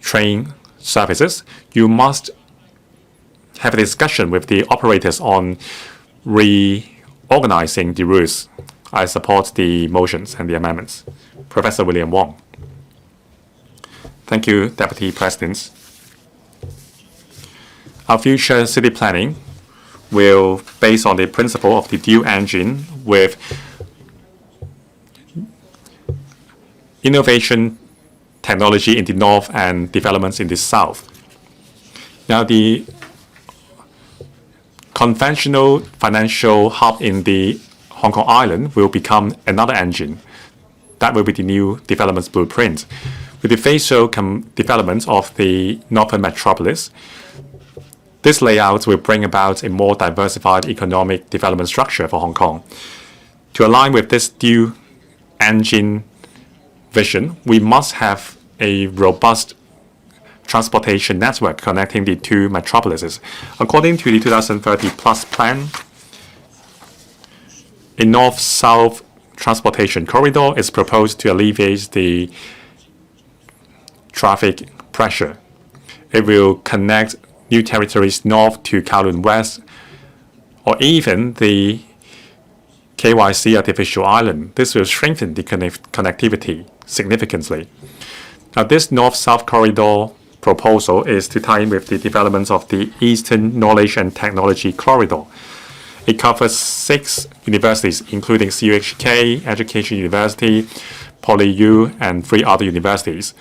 train services, you must have a discussion with the operators on reorganizing the routes. I support the motions and the amendments. Professor William Wong. Thank you, Deputy President. Our future city planning will base on the principle of the dual engine with innovation, technology in the north and developments in the south. Now, the conventional financial hub in the Hong Kong Island will become another engine. That will be the new developments blueprint. With the facial development of the Northern Metropolis, this layout will bring about a more diversified economic development structure for Hong Kong. To align with this dual engine vision, we must have a robust transportation network connecting the two metropolises. According to the 2030 Plus Plan, a north-south transportation corridor is proposed to alleviate the traffic pressure. It will connect new territories north to Kowloon West, or even the KYC artificial island. This will strengthen the connectivity significantly. Now, this north-south corridor proposal is to tie in with the developments of the Eastern Knowledge and Technology Corridor. It covers 6 universities, including CUHK, Education University, PolyU, and 3 other universities,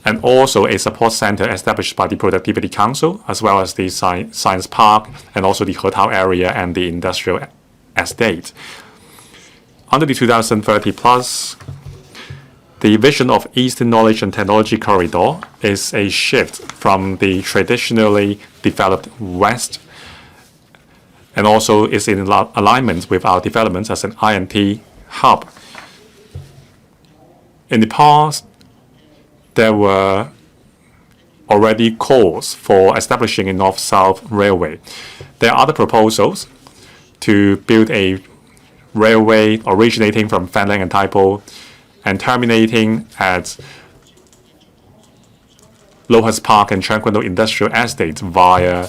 and also a support center established by the Productivity Council, as well as the Science Park, and also the Hetao area and the industrial estate. Under the 2030 Plus, the vision of Eastern Knowledge and Technology Corridor is a shift from the traditionally developed West, and also is in alignment with our developments as an I&T hub. In the past, there were already calls for establishing a north-south railway. There are other proposals to build a railway originating from Fanling and Tai Po and terminating at Lohas Park and Tranquillo Industrial Estate via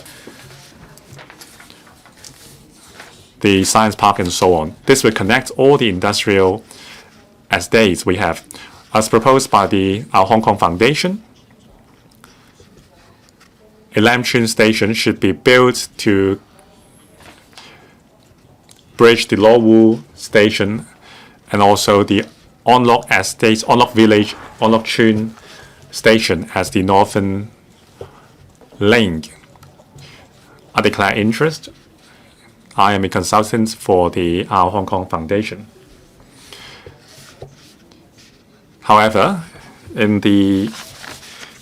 the Science Park and so on. This will connect all the industrial estates we have. As proposed by our Hong Kong Foundation, a Lam Tsuen station should be built to bridge the Lo Wu station and also the On Lok Estate, On Lok Village, On Lok Tsuen station as the northern link. I declare interest. I am a consultant for our Hong Kong Foundation. However, in the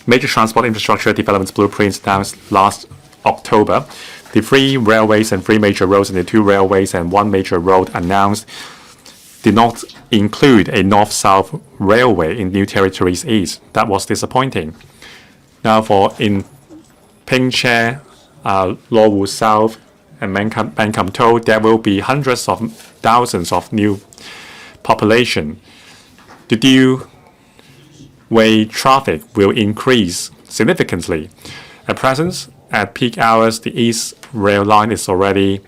Major Transport Infrastructure Development Blueprints announced last October, the 3 railways and 3 major roads and the 2 railways and 1 major road announced did not include a north-south railway in New Territories East. That was disappointing. Now in Ping-Che, Lo Wu South, and Ban Kam To, there will be hundreds of thousands of new population. The two-way traffic will increase significantly. At present, at peak hours, the East Rail Line is already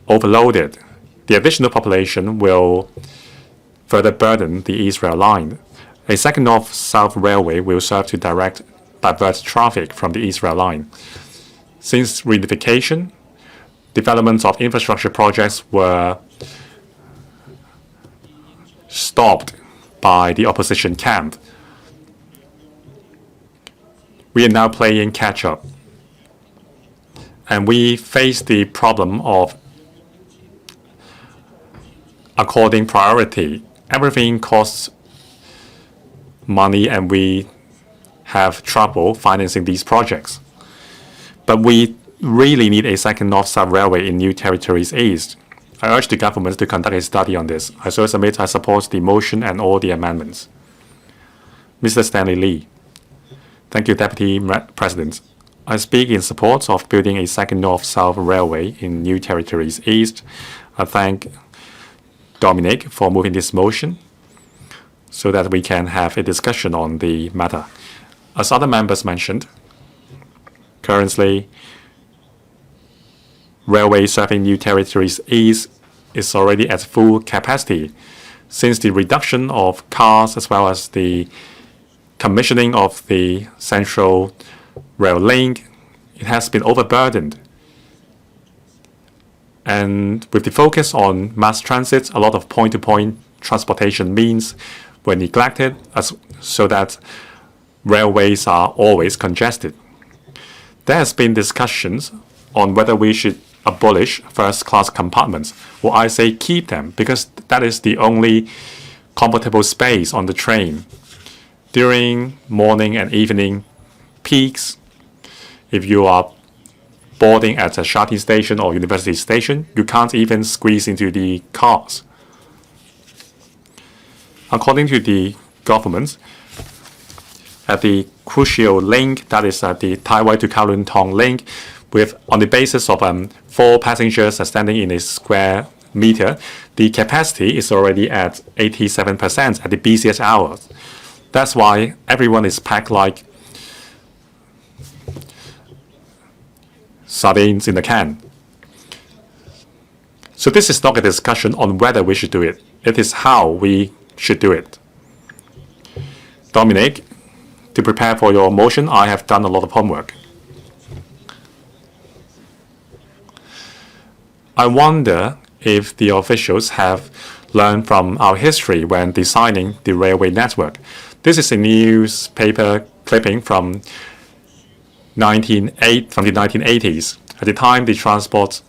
overloaded. The additional population will further burden the East Rail Line. A second north-south railway will serve to divert traffic from the East Rail Line. Since reunification, development of infrastructure projects were stopped by the opposition camp. We are now playing catch-up. And we face the problem of according priority. Everything costs money and we have trouble financing these projects. But we really need a second north-south railway in New Territories East. I urge the government to conduct a study on this. I support the motion and all the amendments. Mr. Stanley Lee. Thank you, Deputy President. I speak in support of building a second north-south railway in New Territories East. I thank Dominic for moving this motion so that we can have a discussion on the matter. As other members mentioned, currently, railway serving New Territories East is already at full capacity. Since the reduction of cars as well as the commissioning of the Central Rail Link, it has been overburdened. And with the focus on mass transit, a lot of point-to-point transportation means were neglected so that railways are always congested. There has been discussions on whether we should abolish first-class compartments. Well, I say keep them because that is the only comfortable space on the train. During morning and evening peaks, if you are boarding at a Sha Tin station or University station, you can't even squeeze into the cars. According to the government, at the crucial link, that is at the Tai Wai to Kowloon Tong link, on the basis of 4 passengers standing in a square meter, the capacity is already at 87% at the busiest hours. That's why everyone is packed like sardines in a can. So this is not a discussion on whether we should do it. It is how we should do it. Dominic, to prepare for your motion, I have done a lot of homework. I wonder if the officials have learned from our history when designing the railway network. This is a newspaper clipping from the 1980s. At the time, the Transport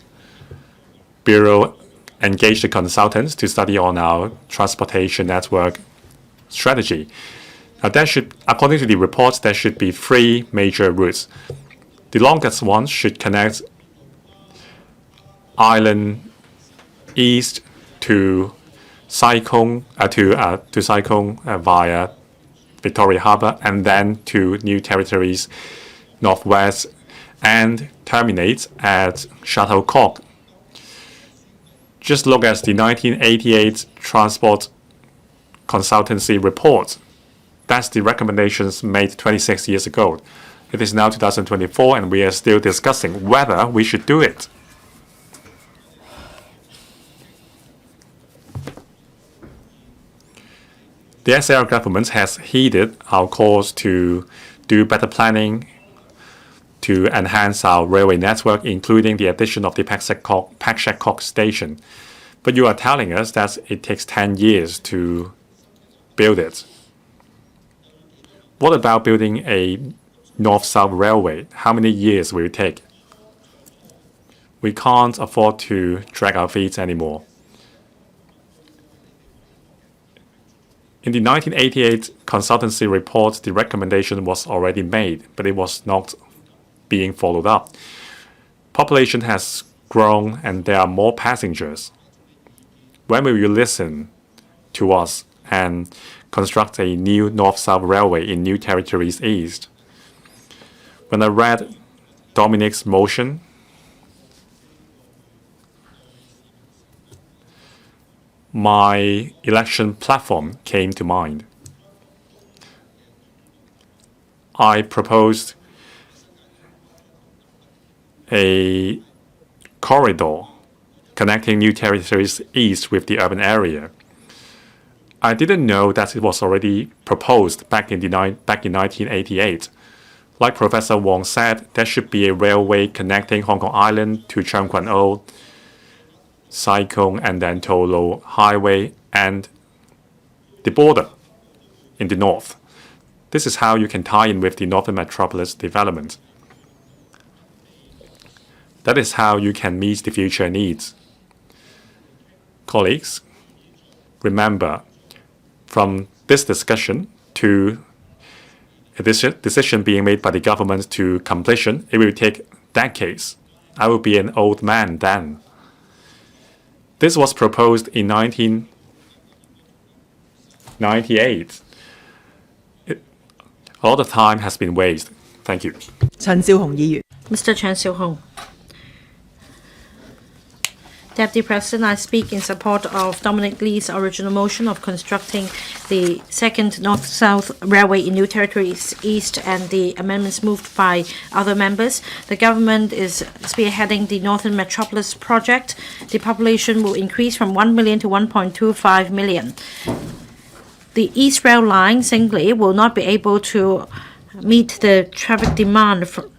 Bureau engaged the consultants to study on our transportation network strategy. Now, according to the reports, there should be 3 major routes. The longest one should connect Island East to Sai Kung via Victoria Harbour, and then to New Territories Northwest, and terminates at Shuttlecock. Just look at the 1988 Transport Consultancy report. That's the recommendations made 26 years ago. It is now 2024, and we are still discussing whether we should do it. The SAR government has heeded our calls to do better planning to enhance our railway network, including the addition of the Pak Shek Kok station. But you are telling us that it takes 10 years to build it. What about building a north-south railway? How many years will it take? We can't afford to drag our feet anymore. In the 1988 consultancy report, the recommendation was already made, but it was not being followed up. Population has grown and there are more passengers. When will you listen to us and construct a new North-South Railway in New Territories East. When I read Dominic's motion, my election platform came to mind. I proposed a corridor connecting New Territories East with the urban area. I didn't know that it was already proposed back in 1988. Like Professor Wong said, there should be a railway connecting Hong Kong Island to Tseung Kwan O, Sai Kung, and then To Lo Highway and the border in the north. This is how you can tie in with the Northern Metropolis development. That is how you can meet the future needs. Colleagues, remember, from this discussion to a decision being made by the government to completion, it will take decades. I will be an old man then. This was proposed in 1998. A lot of time has been wasted. Thank you. Mr. Chen Xiu-hong. Deputy President, I speak in support of Dominic Lee's original motion of constructing the second North-South Railway in New Territories East and the amendments moved by other members. The government is spearheading the Northern Metropolis project. The population will increase from 1 million to 1.25 million. The East Rail Line singly will not be able to meet the traffic demand for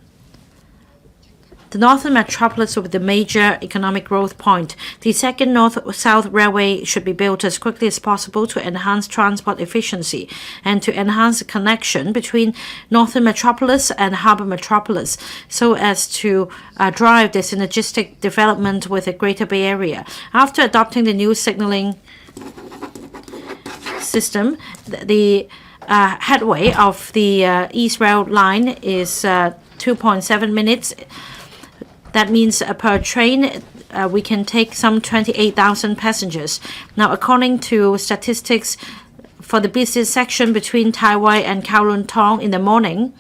the Northern Metropolis will be the major economic growth point. The second North-South Railway should be built as quickly as possible to enhance transport efficiency and to enhance the connection between Northern Metropolis and Harbour Metropolis so as to drive the synergistic development with the Greater Bay Area. After adopting the new signalling system, the headway of the East Rail Line is 2.7 minutes. That means per train, we can take some 28,000 passengers. Now, according to statistics, for the busiest section between Tai Wai and Kowloon Tong in the morning,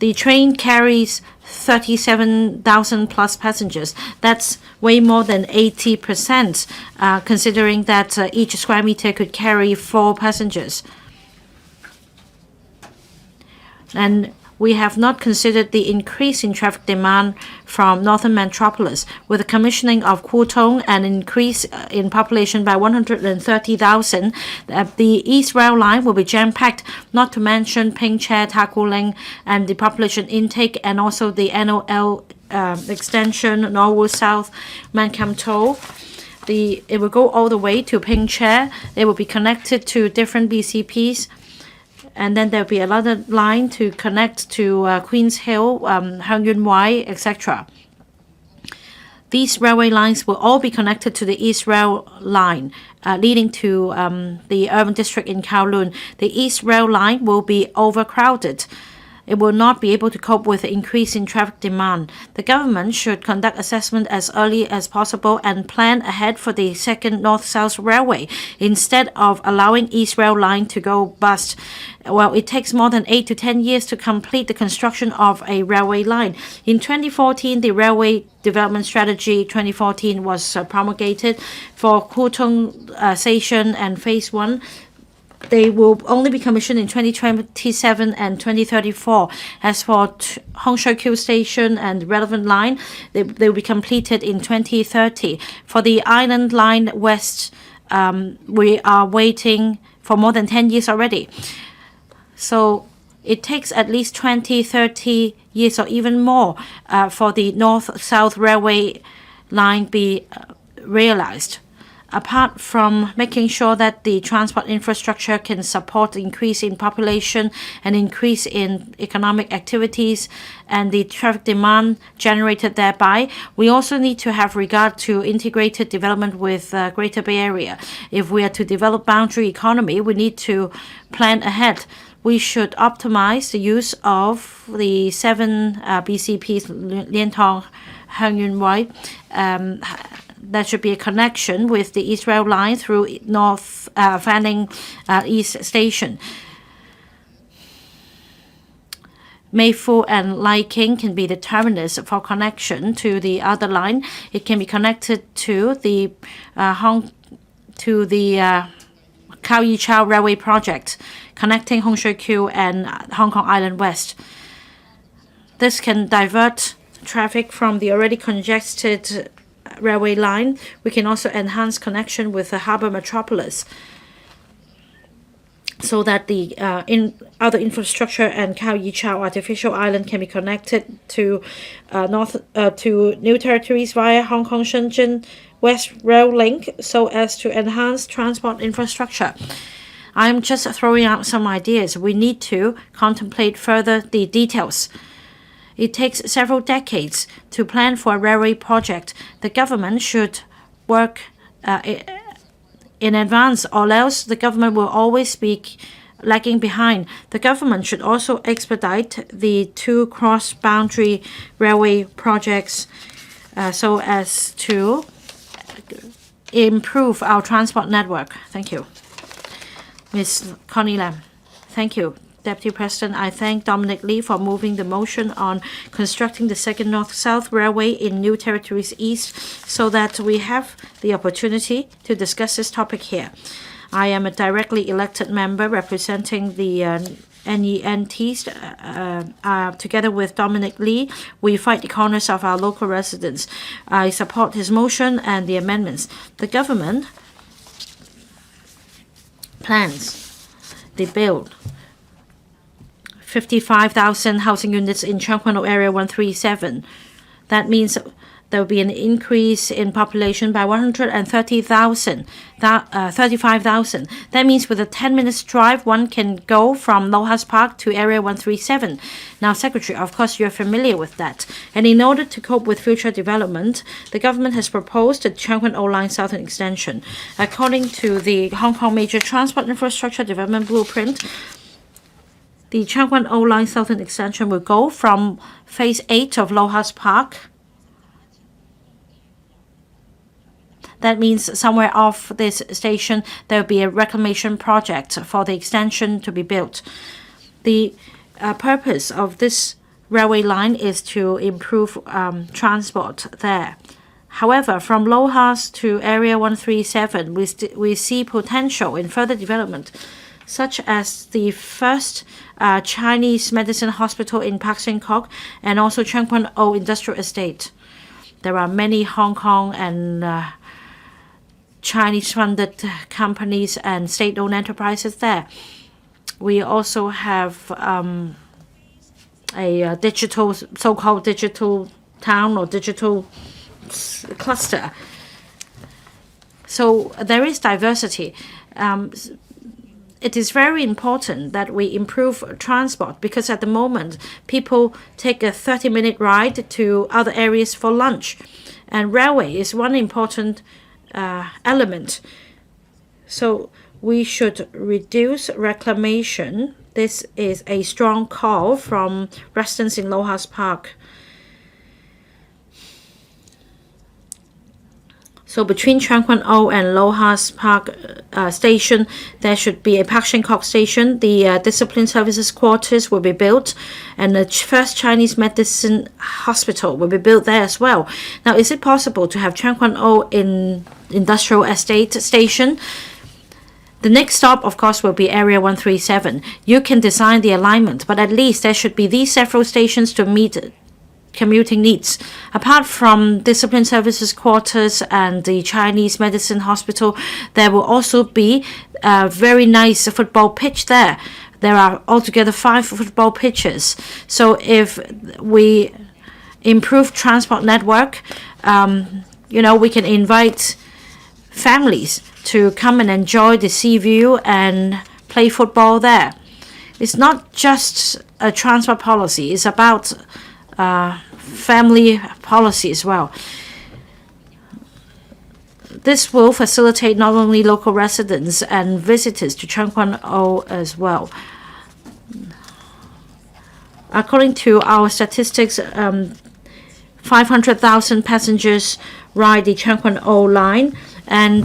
the train carries 37,000 plus passengers. That's way more than 80%, considering that each square meter could carry 4 passengers. And we have not considered the increase in traffic demand from Northern Metropolis. With the commissioning of Kwu Tung and increase in population by 130,000, the East Rail Line will be jam-packed, not to mention Ping Che, Ta Kwu Ling, and the population intake, and also the NOL extension, Norwood South, Man Kam To. It will go all the way to Ping Che. It will be connected to different BCPs. And then there'll be another line to connect to Queen's Hill, Hung Yuen Wai, etc. These railway lines will all be connected to the East Rail Line, leading to the urban district in Kowloon. The East Rail Line will be overcrowded. It will not be able to cope with the increase in traffic demand. The government should conduct assessment as early as possible and plan ahead for the second North-South Railway instead of allowing East Rail Line to go bust. Well, it takes more than 8 to 10 years to complete the construction of a railway line. In 2014, the Railway Development Strategy 2014 was promulgated for Kwu Tung Station and Phase 1. They will only be commissioned in 2027 and 2034. As for Hong Shou Kyu Station and relevant line, they will be completed in 2030. For the Island Line West, we are waiting for more than 10 years already. So it takes at least 20, 30 years or even more for the North-South Railway line be realized. Apart from making sure that the transport infrastructure can support the increase in population and increase in economic activities and the traffic demand generated thereby, we also need to have regard to integrated development with Greater Bay Area. If we are to develop boundary economy, we need to plan ahead. We should optimize the use of the 7 BCPs, Lien Tong, Hung Yuen Wai, there should be a connection with the East Rail Line through North Fanning East Station. Mayfu and Lai-king can be the terminus for connection to the other line. It can be connected to the Khao Yi Chau Railway Project, connecting Hung Shui Kiu and Hong Kong Island West. This can divert traffic from the already congested railway line. We can also enhance connection with the harbour metropolis, so that the other infrastructure and Khao Yi Chau Artificial Island can be connected to to New Territories via Hong Kong Shenzhen West Rail Link, so as to enhance transport infrastructure. I'm just throwing out some ideas. We need to contemplate further the details. It takes several decades to plan for a railway project. The government should work in advance, or else the government will always be lagging behind. The government should also expedite the 2 cross-boundary railway projects so as to improve our transport network. Thank you. Ms. Connie Lam. Thank you, Deputy President. I thank Dominic Lee for moving the motion on constructing the second North-South Railway in New Territories East, so that we have the opportunity to discuss this topic here. I am a directly elected member representing the NENTs. Together with Dominic Lee, we fight the corners of our local residents. I support his motion and the amendments. The government plans the build 55,000 housing units in Cheung Kwan O Area 137. That means there will be an increase in population by 135,000. That means with a 10-minute drive, one can go from Lohas Park to Area 137. Now, Secretary, of course, you're familiar with that. And in order to cope with future development, the government has proposed the Cheung Kwan O Line Southern Extension. According to the Hong Kong Major Transport Infrastructure Development Blueprint, the Cheung Kwan O Line Southern Extension will go from Phase 8 of Lohas Park. That means somewhere off this station, there will be a reclamation project for the extension to be built. The purpose of this railway line is to improve transport there. However, from Lohas to Area 137, we see potential in further development, such as the first Chinese medicine hospital in Pak Sing Kok and also Cheung Kwan O Industrial Estate. There are many Hong Kong and Chinese-funded companies and state-owned enterprises there. We also have a digital, so-called digital town or digital cluster. So there is diversity. It is very important that we improve transport, because at the moment, people take a 30-minute ride to other areas for lunch. And railway is one important element. So we should reduce reclamation. This is a strong call from residents in Lohas Park. So between Cheung Kwan O and Lohas Park Station, there should be a Pak Sing Kok Station. The Discipline Services Quarters will be built, and the first Chinese medicine hospital will be built there as well. Now, is it possible to have Cheung Kwan O in Industrial Estate Station? The next stop, of course, will be Area 137. You can design the alignment, but at least there should be these several stations to meet commuting needs. Apart from Discipline Services Quarters and the Chinese Medicine Hospital, there will also be a very nice football pitch there. There are altogether 5 football pitches. So if we improve transport network, we can invite families to come and enjoy the sea view and play football there. It's not just a transport policy, it's about family policy as well. This will facilitate not only local residents and visitors to Cheung Kwan O as well. According to our statistics, 500,000 passengers ride the Chang Kwan O line, and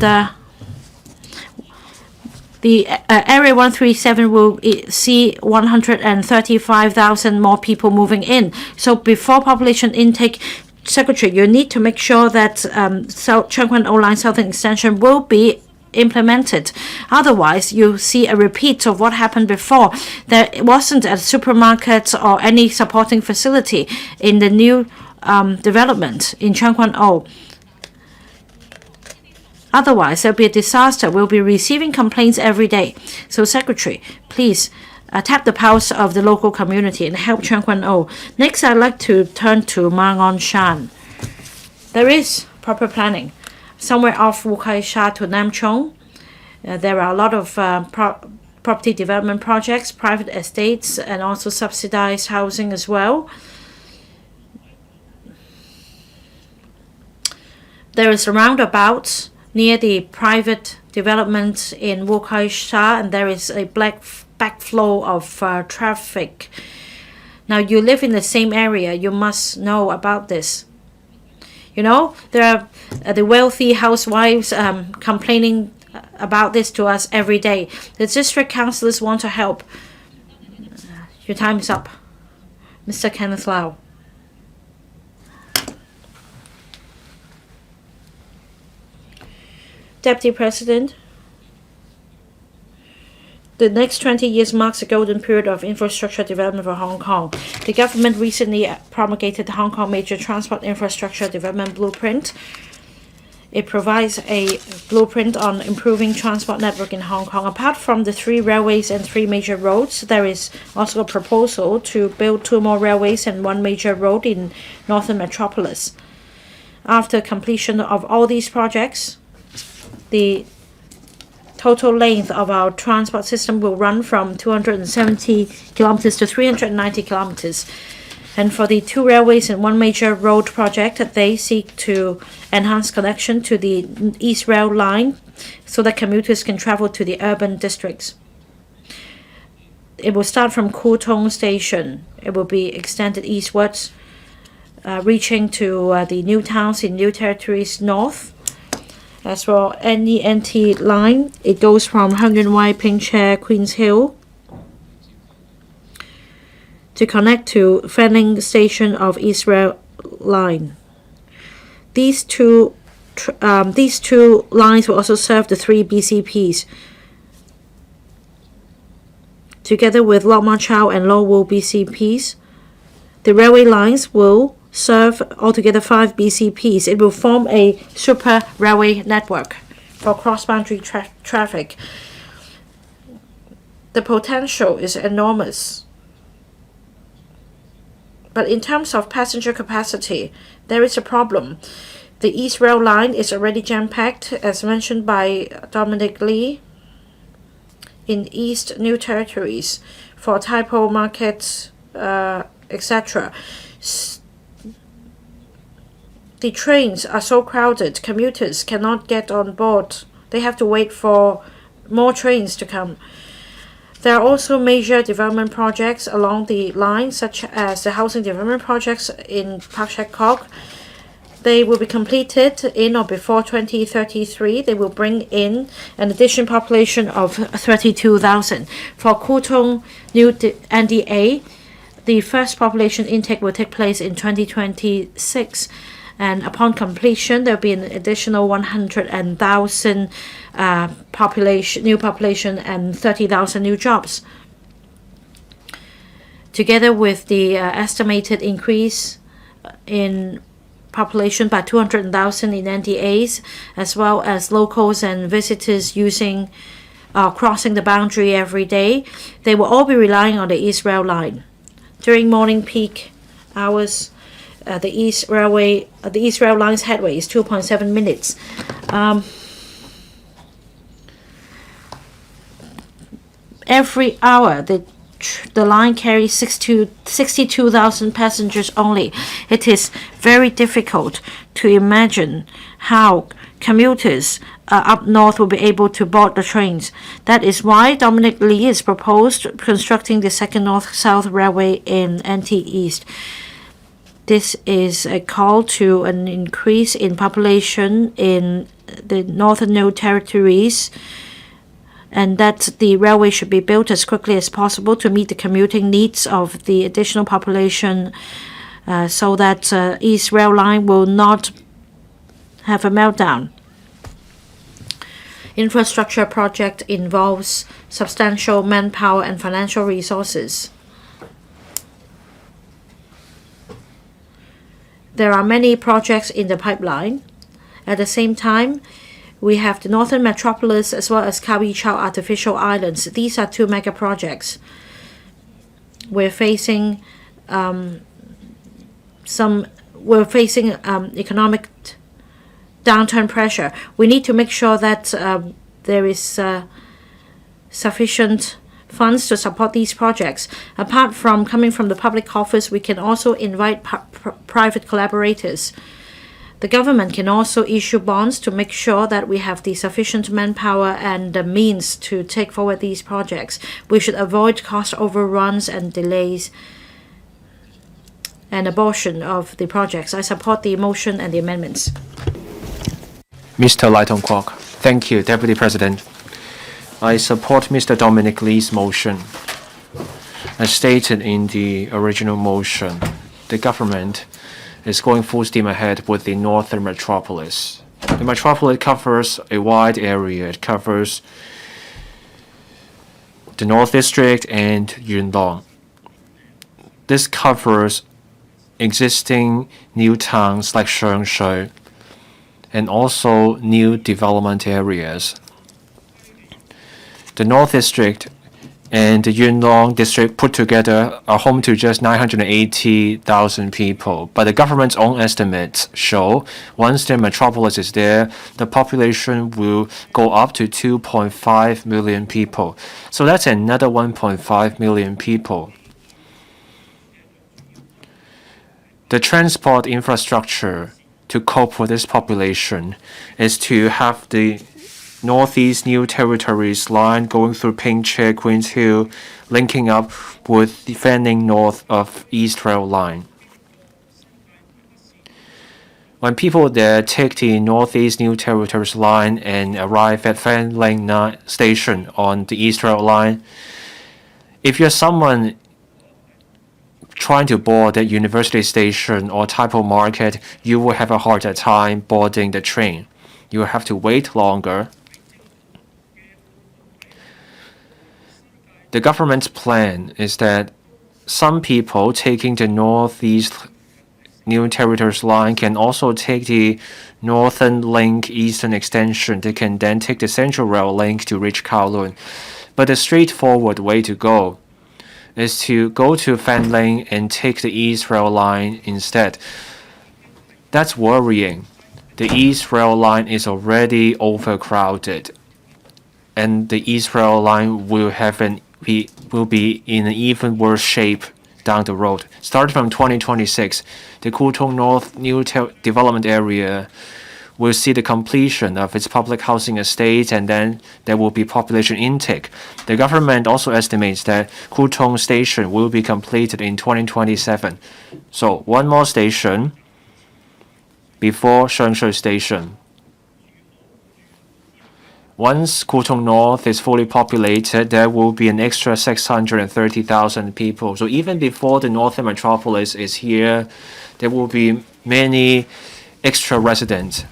the Area 137 will see 135,000 more people moving in. So before population intake, Secretary, you need to make sure that Chang Kwan O line Southern Extension will be implemented. Otherwise, you see a repeat of what happened before. There wasn't a supermarket or any supporting facility in the new development in Chang Kwan O. Otherwise, there'll be a disaster. We'll be receiving complaints every day. So, Secretary, please tap the pulse of the local community and help Chang Kwan O. Next, I'd like to turn to Ma On Shan. There is proper planning. Somewhere off Wu Kai Sha to Nam Chong, there are a lot of property development projects, private estates, and also subsidized housing as well. There is a roundabout near the private development in Wu Kai Sha, and there is a backflow of traffic. Now, you live in the same area, you must know about this. You know, there are the wealthy housewives complaining about this to us every day. The district councillors want to help. Your time is up. Mr. Kenneth Lau. Deputy President, the next 20 years marks a golden period of infrastructure development for Hong Kong. The government recently promulgated the Hong Kong Major Transport Infrastructure Development Blueprint. It provides a blueprint on improving transport network in Hong Kong. Apart from the 3 railways and 3 major roads, there is also a proposal to build 2 more railways and 1 major road in Northern Metropolis. After completion of all these projects, the total length of our transport system will run from 270 kilometers to 390 kilometers. And for the 2 railways and 1 major road project, they seek to enhance connection to the East Rail line so that commuters can travel to the urban districts. It will start from Kwu Tung Station. It will be extended eastwards, reaching to the new towns in New Territories North. As for NENT line, it goes from Hung Yuen Wai, Ping Chair, Queens Hill to connect to Fanling Station of East Rail line. These two lines will also serve the 3 BCPs. Together with Lok Ma Chau and Lo Wu BCPs, the railway lines will serve altogether 5 BCPs. It will form a super railway network for cross-boundary traffic. The potential is enormous. But in terms of passenger capacity, there is a problem. The East Rail line is already jam-packed, as mentioned by Dominic LEE, in East New Territories for Tai Po markets, etc. The trains are so crowded, commuters cannot get on board. They have to wait for more trains to come. There are also major development projects along the line, such as the housing development projects in Hak-kan. They will be completed in or before 2033. They will bring in an additional population of 32,000. For Kwu Tung New NDA, the first population intake will take place in 2026. And upon completion, there will be an additional 100,000 new population and 30,000 new jobs. Together with the estimated increase in population by 200,000 in NDAs, as well as locals and visitors crossing the boundary every day, they will all be relying on the East Rail line. During morning peak hours, the East Rail line's headway is 2.7 minutes. Every hour, the line carries 62,000 passengers only. It is very difficult to imagine how commuters up north will be able to board the trains. That is why Dominic LEE has proposed constructing the second north-south railway in NT East. This is a call to an increase in population in the northern Node territories, and that the railway should be built as quickly as possible to meet the commuting needs of the additional population, so that East Rail Line will not have a meltdown. Infrastructure project involves substantial manpower and financial resources. There are many projects in the pipeline. At the same time, we have the Northern Metropolis as well as Kawi-Chao Artificial Islands. These are two mega projects. We're facing economic downturn pressure. We need to make sure that there is sufficient funds to support these projects. Apart from coming from the public coffers, we can also invite private collaborators. The government can also issue bonds to make sure that we have the sufficient manpower and the means to take forward these projects. We should avoid cost overruns and delays and abortion of the projects. I support the motion and the amendments. Mr. Wai-kwok. Thank you, Deputy President. I support Mr. Dominic Lee's motion. As stated in the original motion, the government is going full steam ahead with the Northern Metropolis. The metropolis covers a wide area. It covers the North District and Yuen-long. This covers existing new towns like Shengshui and also new development areas. The North District and the Yuen-long District put together are home to just 980,000 people. But the government's own estimates show once the metropolis is there, the population will go up to 2.5 million people. So that's another 1.5 million people. The transport infrastructure to cope with this population is to have the Northeast New Territories line going through Pingche, Queens Hill, linking up with the Fanning north of East Rail Line. When people there take the Northeast New Territories line and arrive at Fanning station on the East Rail Line, if you're someone trying to board at University Station or Taipo Market, you will have a harder time boarding the train. You will have to wait longer. The government's plan is that some people taking the Northeast New Territories line can also take the Northern Link Eastern Extension. They can then take the Central Rail Link to reach Kowloon. But the straightforward way to go is to go to Fanling and take the East Rail Line instead. That's worrying. The East Rail Line is already overcrowded, and the East Rail Line will be in an even worse shape down the road. Starting from 2026, the Kutong North New Development Area will see the completion of its public housing estate, and then there will be population intake. The government also estimates that Kutong Station will be completed in 2027. So one more station before Shengshui Station. Once Kutong North is fully populated, there will be an extra 630,000 people. So even before the Northern Metropolis is here, there will be many extra residents.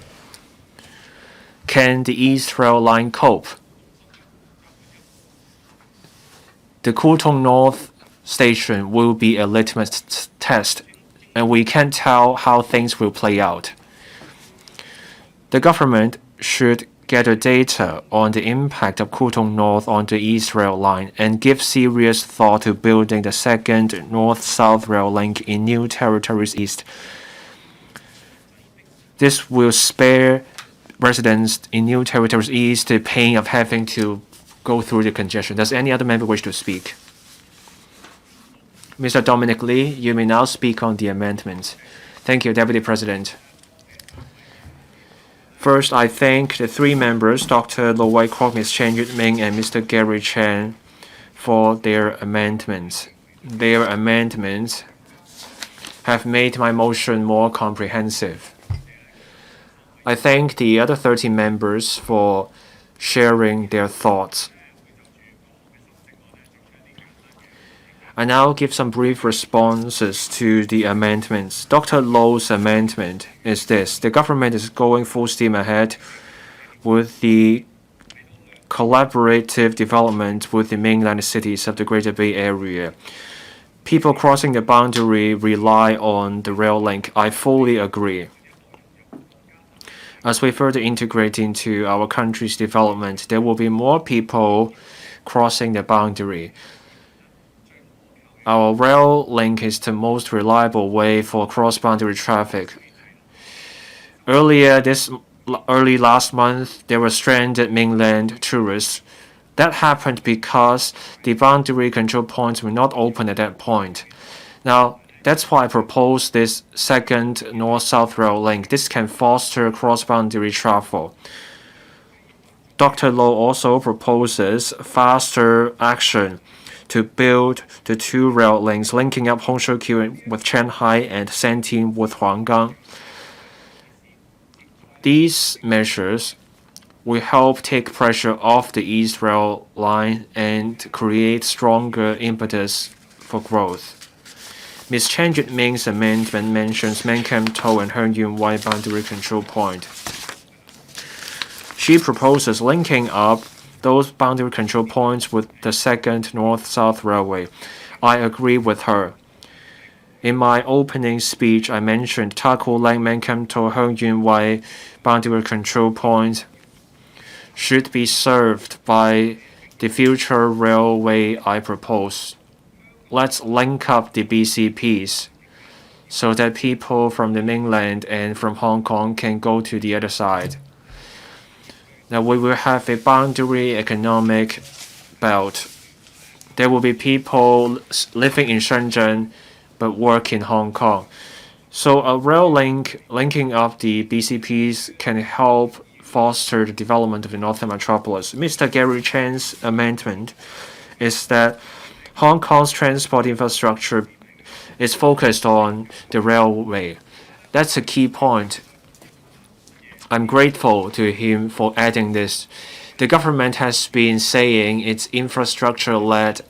Can the East Rail Line cope? The Kutong North Station will be a litmus test, and we can't tell how things will play out. The government should gather data on the impact of Kutong North on the East Rail Line and give serious thought to building the second North-South Rail Link in New Territories East. This will spare residents in New Territories East the pain of having to go through the congestion. Does any other member wish to speak? Mr. Dominic Lee, you may now speak on the amendments. Thank you, Deputy President. First, I thank the three members, Dr. Wai-kwok, Ms. Chen Yuet-ming, and Mr. Gary Chen, for their amendments. Their amendments have made my motion more comprehensive. I thank the other 30 members for sharing their thoughts. I now give some brief responses to the amendments. Dr. Lo's amendment is this. The government is going full steam ahead with the collaborative development with the mainland cities of the Greater Bay Area. People crossing the boundary rely on the rail link. I fully agree. As we further integrate into our country's development, there will be more people crossing the boundary. Our rail link is the most reliable way for cross-boundary traffic. Early last month, there were stranded mainland tourists. That happened because the boundary control points were not open at that point. Now, that's why I proposed this second north-south rail link. This can foster cross-boundary travel. Dr. Lo also proposes faster action to build the two rail links linking up Hongshou with Shanghai and Santin with Huanggang. These measures will help take pressure off the East Rail Line and create stronger impetus for growth. Ms. Chen Yuet-ming's amendment mentions Mankamto and Herngyun-Wai boundary control point. She proposes linking up those boundary control points with the second north-south railway. I agree with her. In my opening speech, I mentioned Taku-Lang, Mankamto, Herngyun-Wai boundary control points should be served by the future railway I propose. Let's link up the BCPs so that people from the mainland and from Hong Kong can go to the other side. Now we will have a boundary economic belt. There will be people living in Shenzhen but work in Hong Kong. So a rail link linking up the BCPs can help foster the development of the Northern Metropolis. Mr. Gary Chen's amendment is that Hong Kong's transport infrastructure is focused on the railway. That's a key point. I'm grateful to him for adding this. The government has been saying it's infrastructure-led,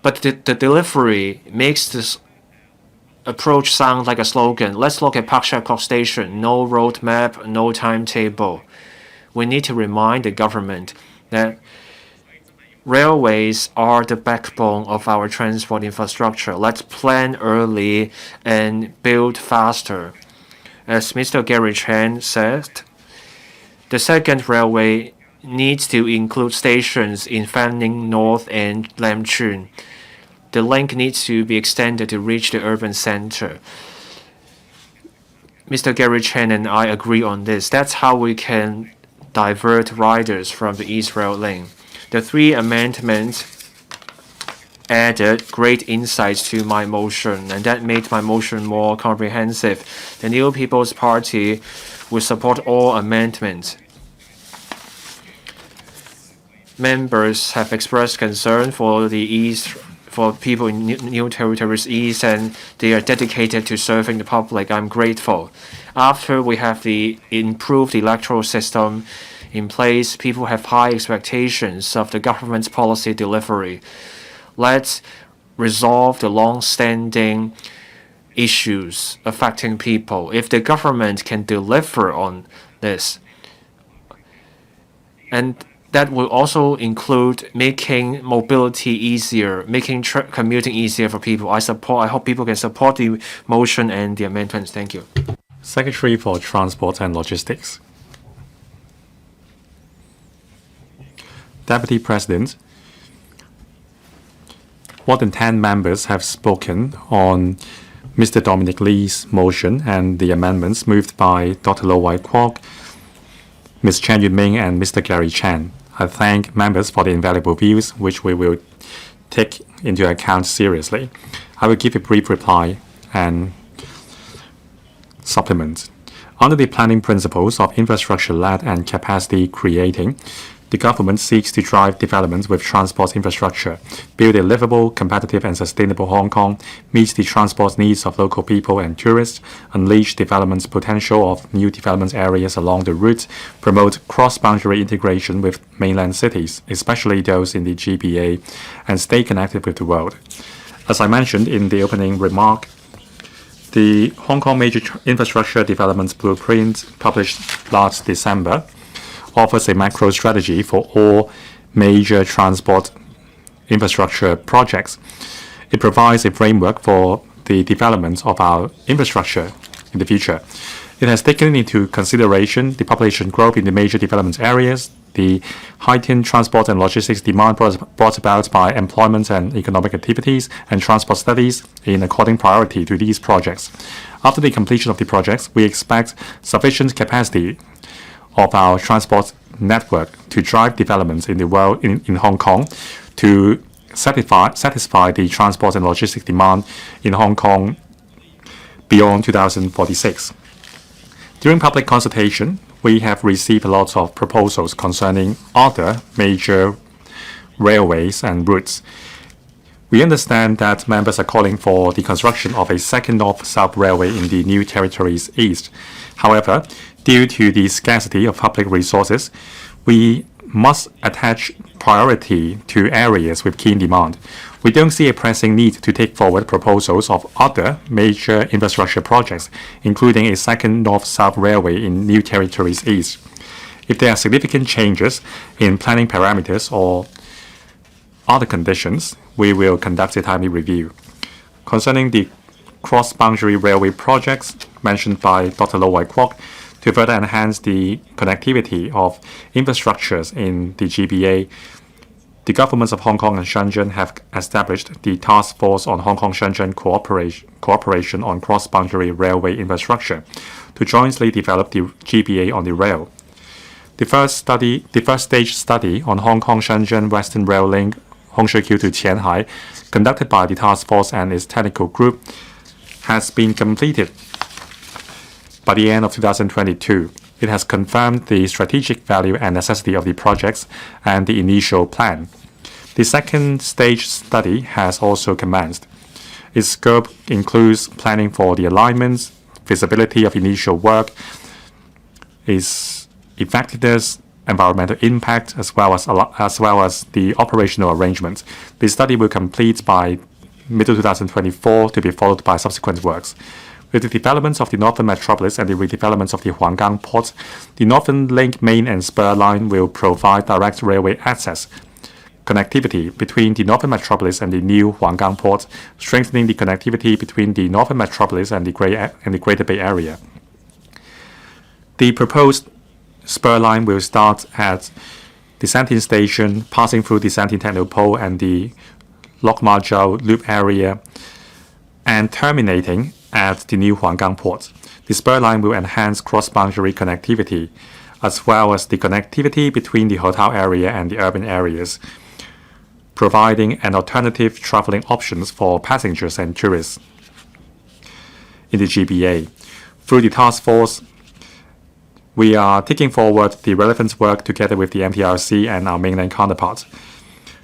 but the delivery makes this approach sound like a slogan. Let's look at Pak Shek Kok Station. No roadmap, no timetable. We need to remind the government that railways are the backbone of our transport infrastructure. Let's plan early and build faster. As Mr. Gary Chen said, the second railway needs to include stations in Fanning North and Lam Tsuen. The link needs to be extended to reach the urban center. Mr. Gary Chen and I agree on this. That's how we can divert riders from the East Rail Lane. The three amendments added great insights to my motion, and that made my motion more comprehensive. The New People's Party will support all amendments. Members have expressed concern for the East, for people in New Territories East, and they are dedicated to serving the public. I'm grateful. After we have the improved electoral system in place, people have high expectations of the government's policy delivery. Let's resolve the long-standing issues affecting people. If the government can deliver on this, and that will also include making mobility easier, making commuting easier for people. I hope people can support the motion and the amendments. Thank you. Secretary for Transport and Logistics. Deputy President, more than 10 members have spoken on Mr. Dominic Lee's motion and the amendments moved by Dr. Wai-kwok, Ms. Chen Yuet-ming, and Mr. Gary Chen. I thank members for the invaluable views, which we will take into account seriously. I will give a brief reply and supplement. Under the planning principles of infrastructure-led and capacity creating, The government seeks to drive development with transport infrastructure, build a livable, competitive and sustainable Hong Kong, meet the transport needs of local people and tourists, unleash development potential of new development areas along the route, promote cross-boundary integration with mainland cities, especially those in the GBA, and stay connected with the world. As I mentioned in the opening remark, the Hong Kong Major Infrastructure Development Blueprint, published last December, offers a macro strategy for all major transport infrastructure projects. It provides a framework for the development of our infrastructure in the future. It has taken into consideration the population growth in the major development areas, the heightened transport and logistics demand brought about by employment and economic activities, and transport studies in according priority to these projects. After the completion of the projects, we expect sufficient capacity of our transport network to drive developments in the world in Hong Kong to satisfy the transport and logistics demand in Hong Kong beyond 2046. During public consultation, we have received a lot of proposals concerning other major railways and routes. We understand that members are calling for the construction of a second North-South railway in the New Territories East. However, due to the scarcity of public resources, we must attach priority to areas with keen demand. We don't see a pressing need to take forward proposals of other major infrastructure projects, including a second North-South railway in New Territories East. If there are significant changes in planning parameters or other conditions, we will conduct a timely review. Concerning the cross-boundary railway projects mentioned by Dr. Wai-kwok, to further enhance the connectivity of infrastructures in the GBA, the governments of Hong Kong and Shenzhen have established the Task Force on Hong Kong-Shenzhen Cooperation on Cross-Boundary Railway Infrastructure to jointly develop the GBA on the rail. The first stage study on Hong Kong-Shenzhen Western Rail Link, Hong Shui-Kiu to Qianhai, conducted by the task force and its technical group, has been completed by the end of 2022. It has confirmed the strategic value and necessity of the projects and the initial plan. The second stage study has also commenced. Its scope includes planning for the alignments, feasibility of initial work, its effectiveness, environmental impact, as well as the operational arrangements. The study will complete by middle 2024 to be followed by subsequent works. With the development of the Northern Metropolis and the redevelopment of the Hak-kan port, the Northern Link main and spur line will provide direct railway access connectivity between the Northern Metropolis and the new Hak-kan port, strengthening the connectivity between the Northern Metropolis and the Greater Bay Area. The proposed spur line will start at the Santin Station, passing through the Santin Technopole and the Lok Ma Chau Loop area, and terminating at the new Hak-kan port. The spur line will enhance cross-boundary connectivity, as well as the connectivity between the hotel area and the urban areas, providing an alternative traveling options for passengers and tourists in the GBA. Through the task force, we are taking forward the relevant work together with the MTRC and our mainland counterparts.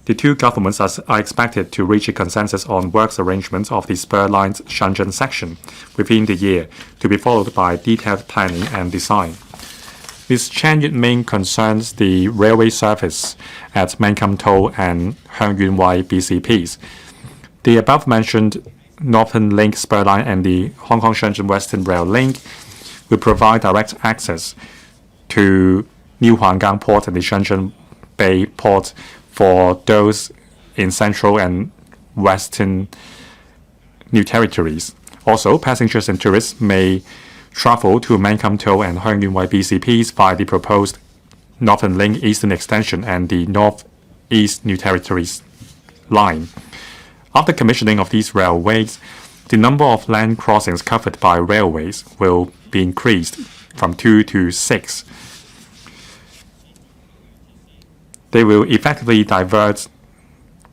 The two governments are expected to reach a consensus on works arrangements of the spur line's Shenzhen section within the year, to be followed by detailed planning and design. Ms. Yuet-ming concerns the railway service at Man Kam To and Hung Yuen Wai BCPs. The above-mentioned Northern Link spur line and the Hong Kong-Shenzhen Western Rail Link will provide direct access to New Hak-kan Port and the Shenzhen Bay Port for those in Central and Western New Territories. Also, passengers and tourists may travel to Man Kam To and Hung Yuen Wai BCPs via the proposed Northern Link Eastern Extension and the North-East New Territories line. After commissioning of these railways, the number of land crossings covered by railways will be increased from 2 to 6. They will effectively divert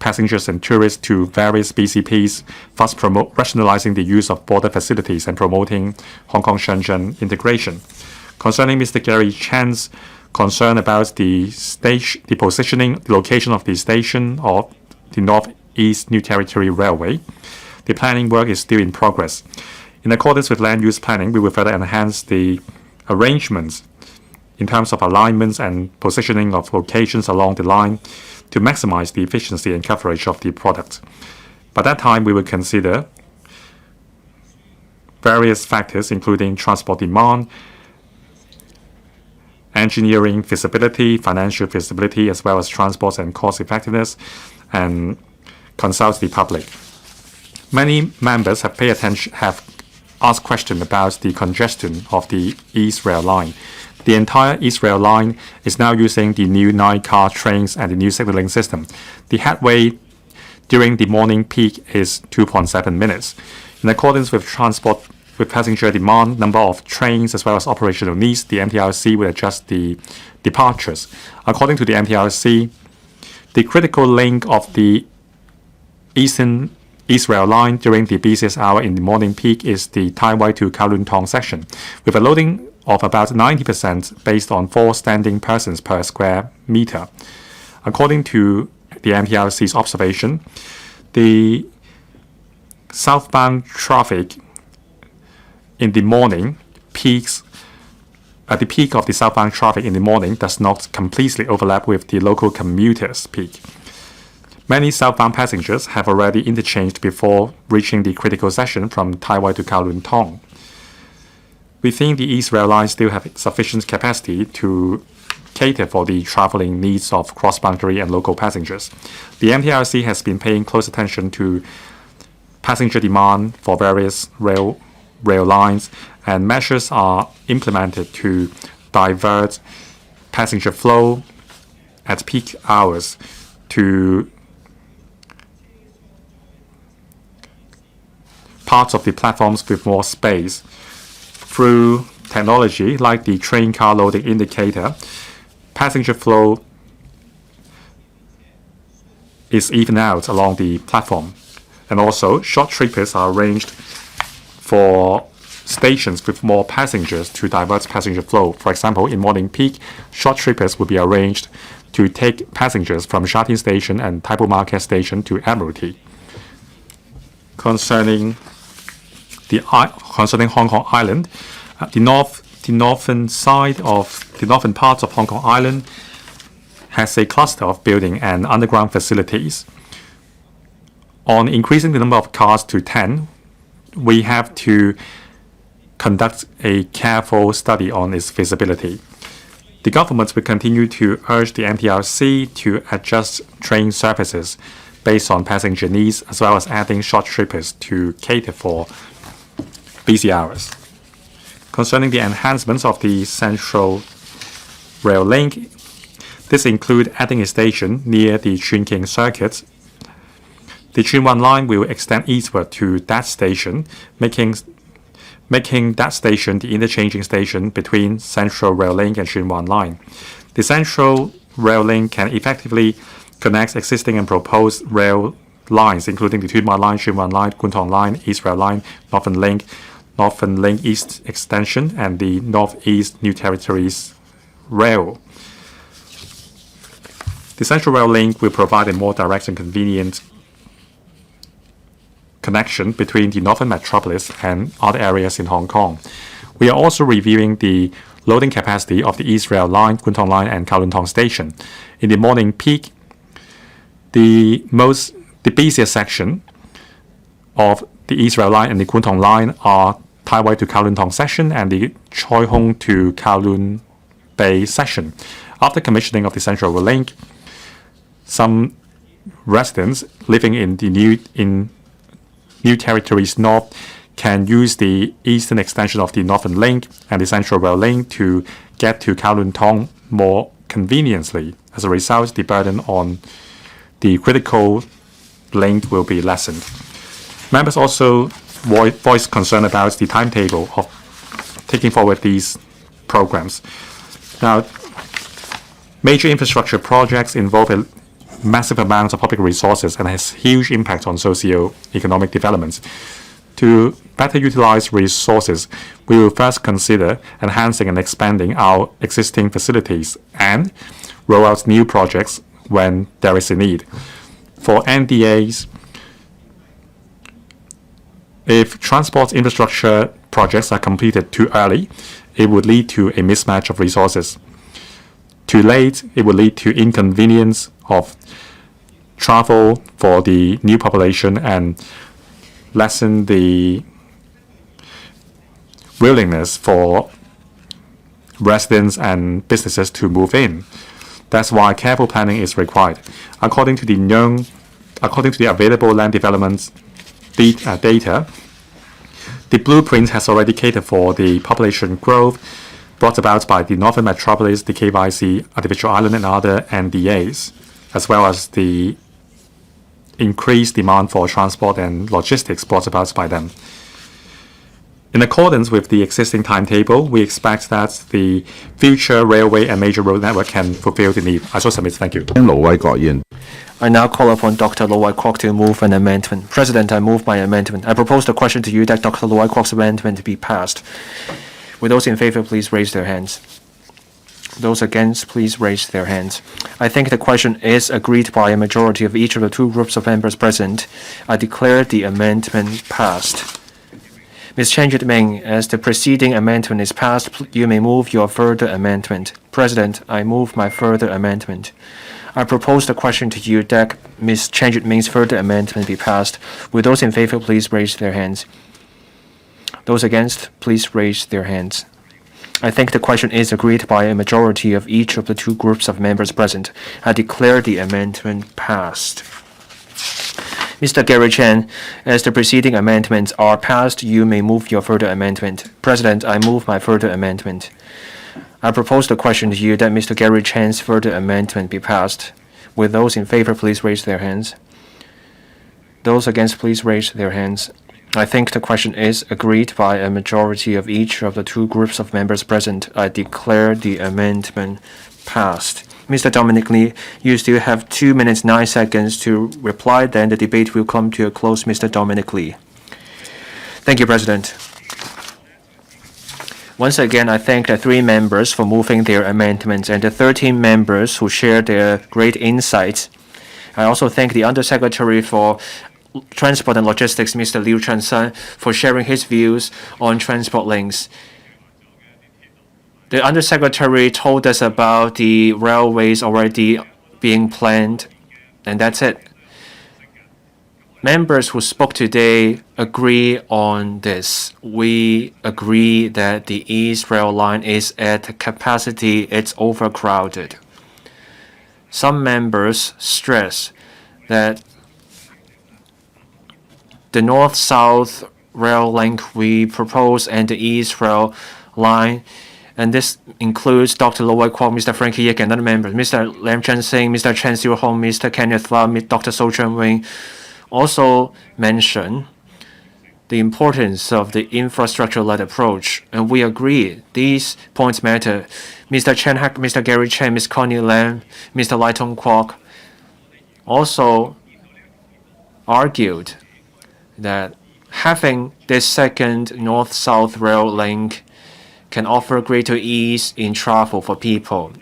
passengers and tourists to various BCPs, thus rationalizing the use of border facilities and promoting Hong Kong-Shenzhen integration. Concerning Mr. Gary Chan's concerned about the positioning, the location of the station of the Northeast New Territory Railway. The planning work is still in progress. In accordance with land use planning, we will further enhance the arrangements in terms of alignments and positioning of locations along the line to maximize the efficiency and coverage of the product. By that time, we will consider various factors, including transport demand, engineering feasibility, financial feasibility, as well as transport and cost effectiveness, and consult the public. Many members have asked questions about the congestion of the East Rail Line. The entire East Rail Line is now using the new 9-car trains and the new signaling system. The headway during the morning peak is 2.7 minutes. In accordance with passenger demand, number of trains, as well as operational needs, the MTRC will adjust the departures. According to the MTRC, the critical link of the East Rail Line during the busiest hour in the morning peak is the Tai Wai to Kowloon Tong section, with a loading of about 90% based on 4 standing persons per square meter. According to the MTRC's observation, the southbound traffic in the morning peaks. At the peak of the southbound traffic in the morning does not completely overlap with the local commuters' peak. Many southbound passengers have already interchanged before reaching the critical section from Tai Wai to Kowloon Tong. We think the East Rail Line still have sufficient capacity to cater for the traveling needs of cross-boundary and local passengers. The MTRC has been paying close attention to passenger demand for various rail lines, and measures are implemented to divert passenger flow at peak hours to parts of the platforms with more space. Through technology like the train car loading indicator, passenger flow is evened out along the platform. And also, short trippers are arranged for stations with more passengers to divert passenger flow. For example, in morning peak, short trippers will be arranged to take passengers from Sha Tin Station and Tai Po Market Station to Admiralty. Concerning Hong Kong Island, the northern parts of Hong Kong Island has a cluster of building and underground facilities. On increasing the number of cars to 10, we have to conduct a careful study on its feasibility. The government will continue to urge the MTRC to adjust train services based on passenger needs, as well as adding short trippers to cater for busy hours. Concerning the enhancements of the Central Rail Link, this includes adding a station near the Chun King Circuit. The Tsuen Wan line will extend eastward to that station, making that station the interchanging station between Central Rail Link and Tsuen Wan line. The Central Rail Link can effectively connect existing and proposed rail lines, including the Tsuen Wan line, Tsuen Wan line, Kwun Tong line, East Rail line, Northern Link East Extension, and the Northeast New Territories Rail. The Central Rail Link will provide a more direct and convenient connection between the Northern Metropolis and other areas in Hong Kong. We are also reviewing the loading capacity of the East Rail Line, Kwun Tong line, and Kowloon Tong Station. In the morning peak, the busiest section of the East Rail Line and the Kwun Tong line are Tai Wai to Kowloon Tong section and the Choi Hung to Kowloon Bay section. After commissioning of the Central Rail Link, some residents living in the New Territories North can use the eastern extension of the Northern Link and the Central Rail Link to get to Kowloon Tong more conveniently. As a result, the burden on the critical link will be lessened. Members also voiced concern about the timetable of taking forward these programs. Now, major infrastructure projects involve a massive amounts of public resources and has huge impact on socio-economic developments. To better utilize resources, we will first consider enhancing and expanding our existing facilities and roll out new projects when there is a need. For NDAs, if transport infrastructure projects are completed too early, it would lead to a mismatch of resources. Too late, it would lead to inconvenience of travel for the new population and lessen the willingness for residents and businesses to move in. That's why careful planning is required. According to the available land development data, the blueprint has already catered for the population growth brought about by the Northern Metropolis, the KYC, Artificial Island, and other NDAs, as well as the increased demand for transport and logistics brought about by them. In accordance with the existing timetable, we expect that the future railway and major road network can fulfill the need. I so submit. Thank you. I now call upon Dr. Wai-kwok to move an amendment. President, I move my amendment. I propose the question to you that Dr. Wai-kwok's amendment be passed. Will those in favor please raise their hands? Those against, please raise their hands. I think the question is agreed by a majority of each of the two groups of members present. I declare the amendment passed. Ms. Chen Yuet-ming, as the preceding amendment is passed, you may move your further amendment. President, I move my further amendment. I propose the question to you that Ms. Chen Yuet-ming's further amendment be passed. Will those in favor please raise their hands? Those against, please raise their hands. I think the question is agreed by a majority of each of the two groups of members present. I declare the amendment passed. Mr. Gary Chen, as the preceding amendments are passed, you may move your further amendment. President, I move my further amendment. I propose the question to you that Mr. Gary Chen's further amendment be passed. Will those in favor please raise their hands? Those against, please raise their hands. I think the question is agreed by a majority of each of the two groups of members present. I declare the amendment passed. Mr. Dominic Lee, you still have 2 minutes 9 seconds to reply, then the debate will come to a close. Mr. Dominic Lee. Thank you, President. Once again, I thank the 3 members for moving their amendments and the 13 members who shared their great insights. I also thank the Undersecretary for Transport and Logistics, Mr. Liu Chun-sun, for sharing his views on transport links. The Undersecretary told us about the railways already being planned, and that's it. Members who spoke today agree on this. We agree that the East Rail Line is at capacity, it's overcrowded. Some members stress that the North-South rail link we propose and the East Rail Line, and this includes Dr. Wai-kwok, Mr. Frankie Yik, and other members, Mr. Lam Chen-sing, Mr. Chen Xiu-hong, Mr. Kenneth Lam, Dr. So Chen-wing, also mention the importance of the infrastructure-led approach, and we agree these points matter. Mr. Chen Hak, Mr. Gary Chen, Ms. Connie Lam, Mr. Lai Tong-kwok also argued that having this second north-south rail link can offer greater ease in travel for people.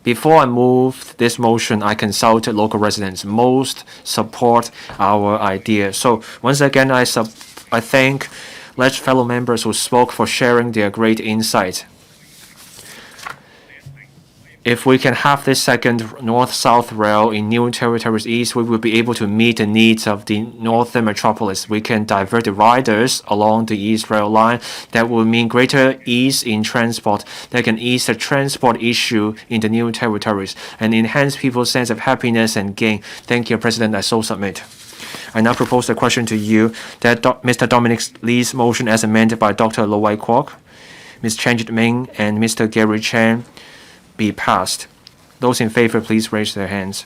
Before I moved this motion, I consulted local residents. Most support our idea. So once again, I thank fellow members who spoke for sharing their great insight. If we can have this second north-south rail in New Territories East, we will be able to meet the needs of the northern metropolis. We can divert the riders along the East Rail Line. That will mean greater ease in transport. That can ease the transport issue in the New Territories and enhance people's sense of happiness and gain. Thank you, President. I so submit. I now propose the question to you that Mr. Dominic Lee's motion as amended by Dr. Wai-kwok, Ms. Chen Yuet-ming, and Mr. Gary Chen be passed. Those in favor, please raise their hands.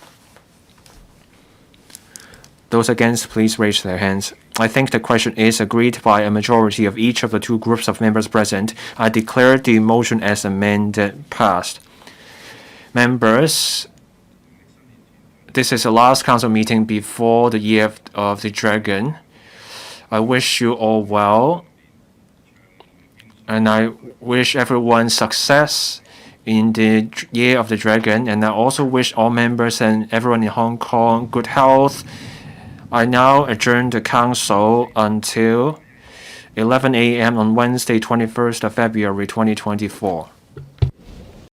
Those against, please raise their hands. I think the question is agreed by a majority of each of the two groups of members present. I declare the motion as amended passed. Members, this is the last council meeting before the Year of the Dragon. I wish you all well, and I wish everyone success in the Year of the Dragon, and I also wish all members and everyone in Hong Kong good health. I now adjourn the council until 11 a.m. on Wednesday, 21st of February 2024.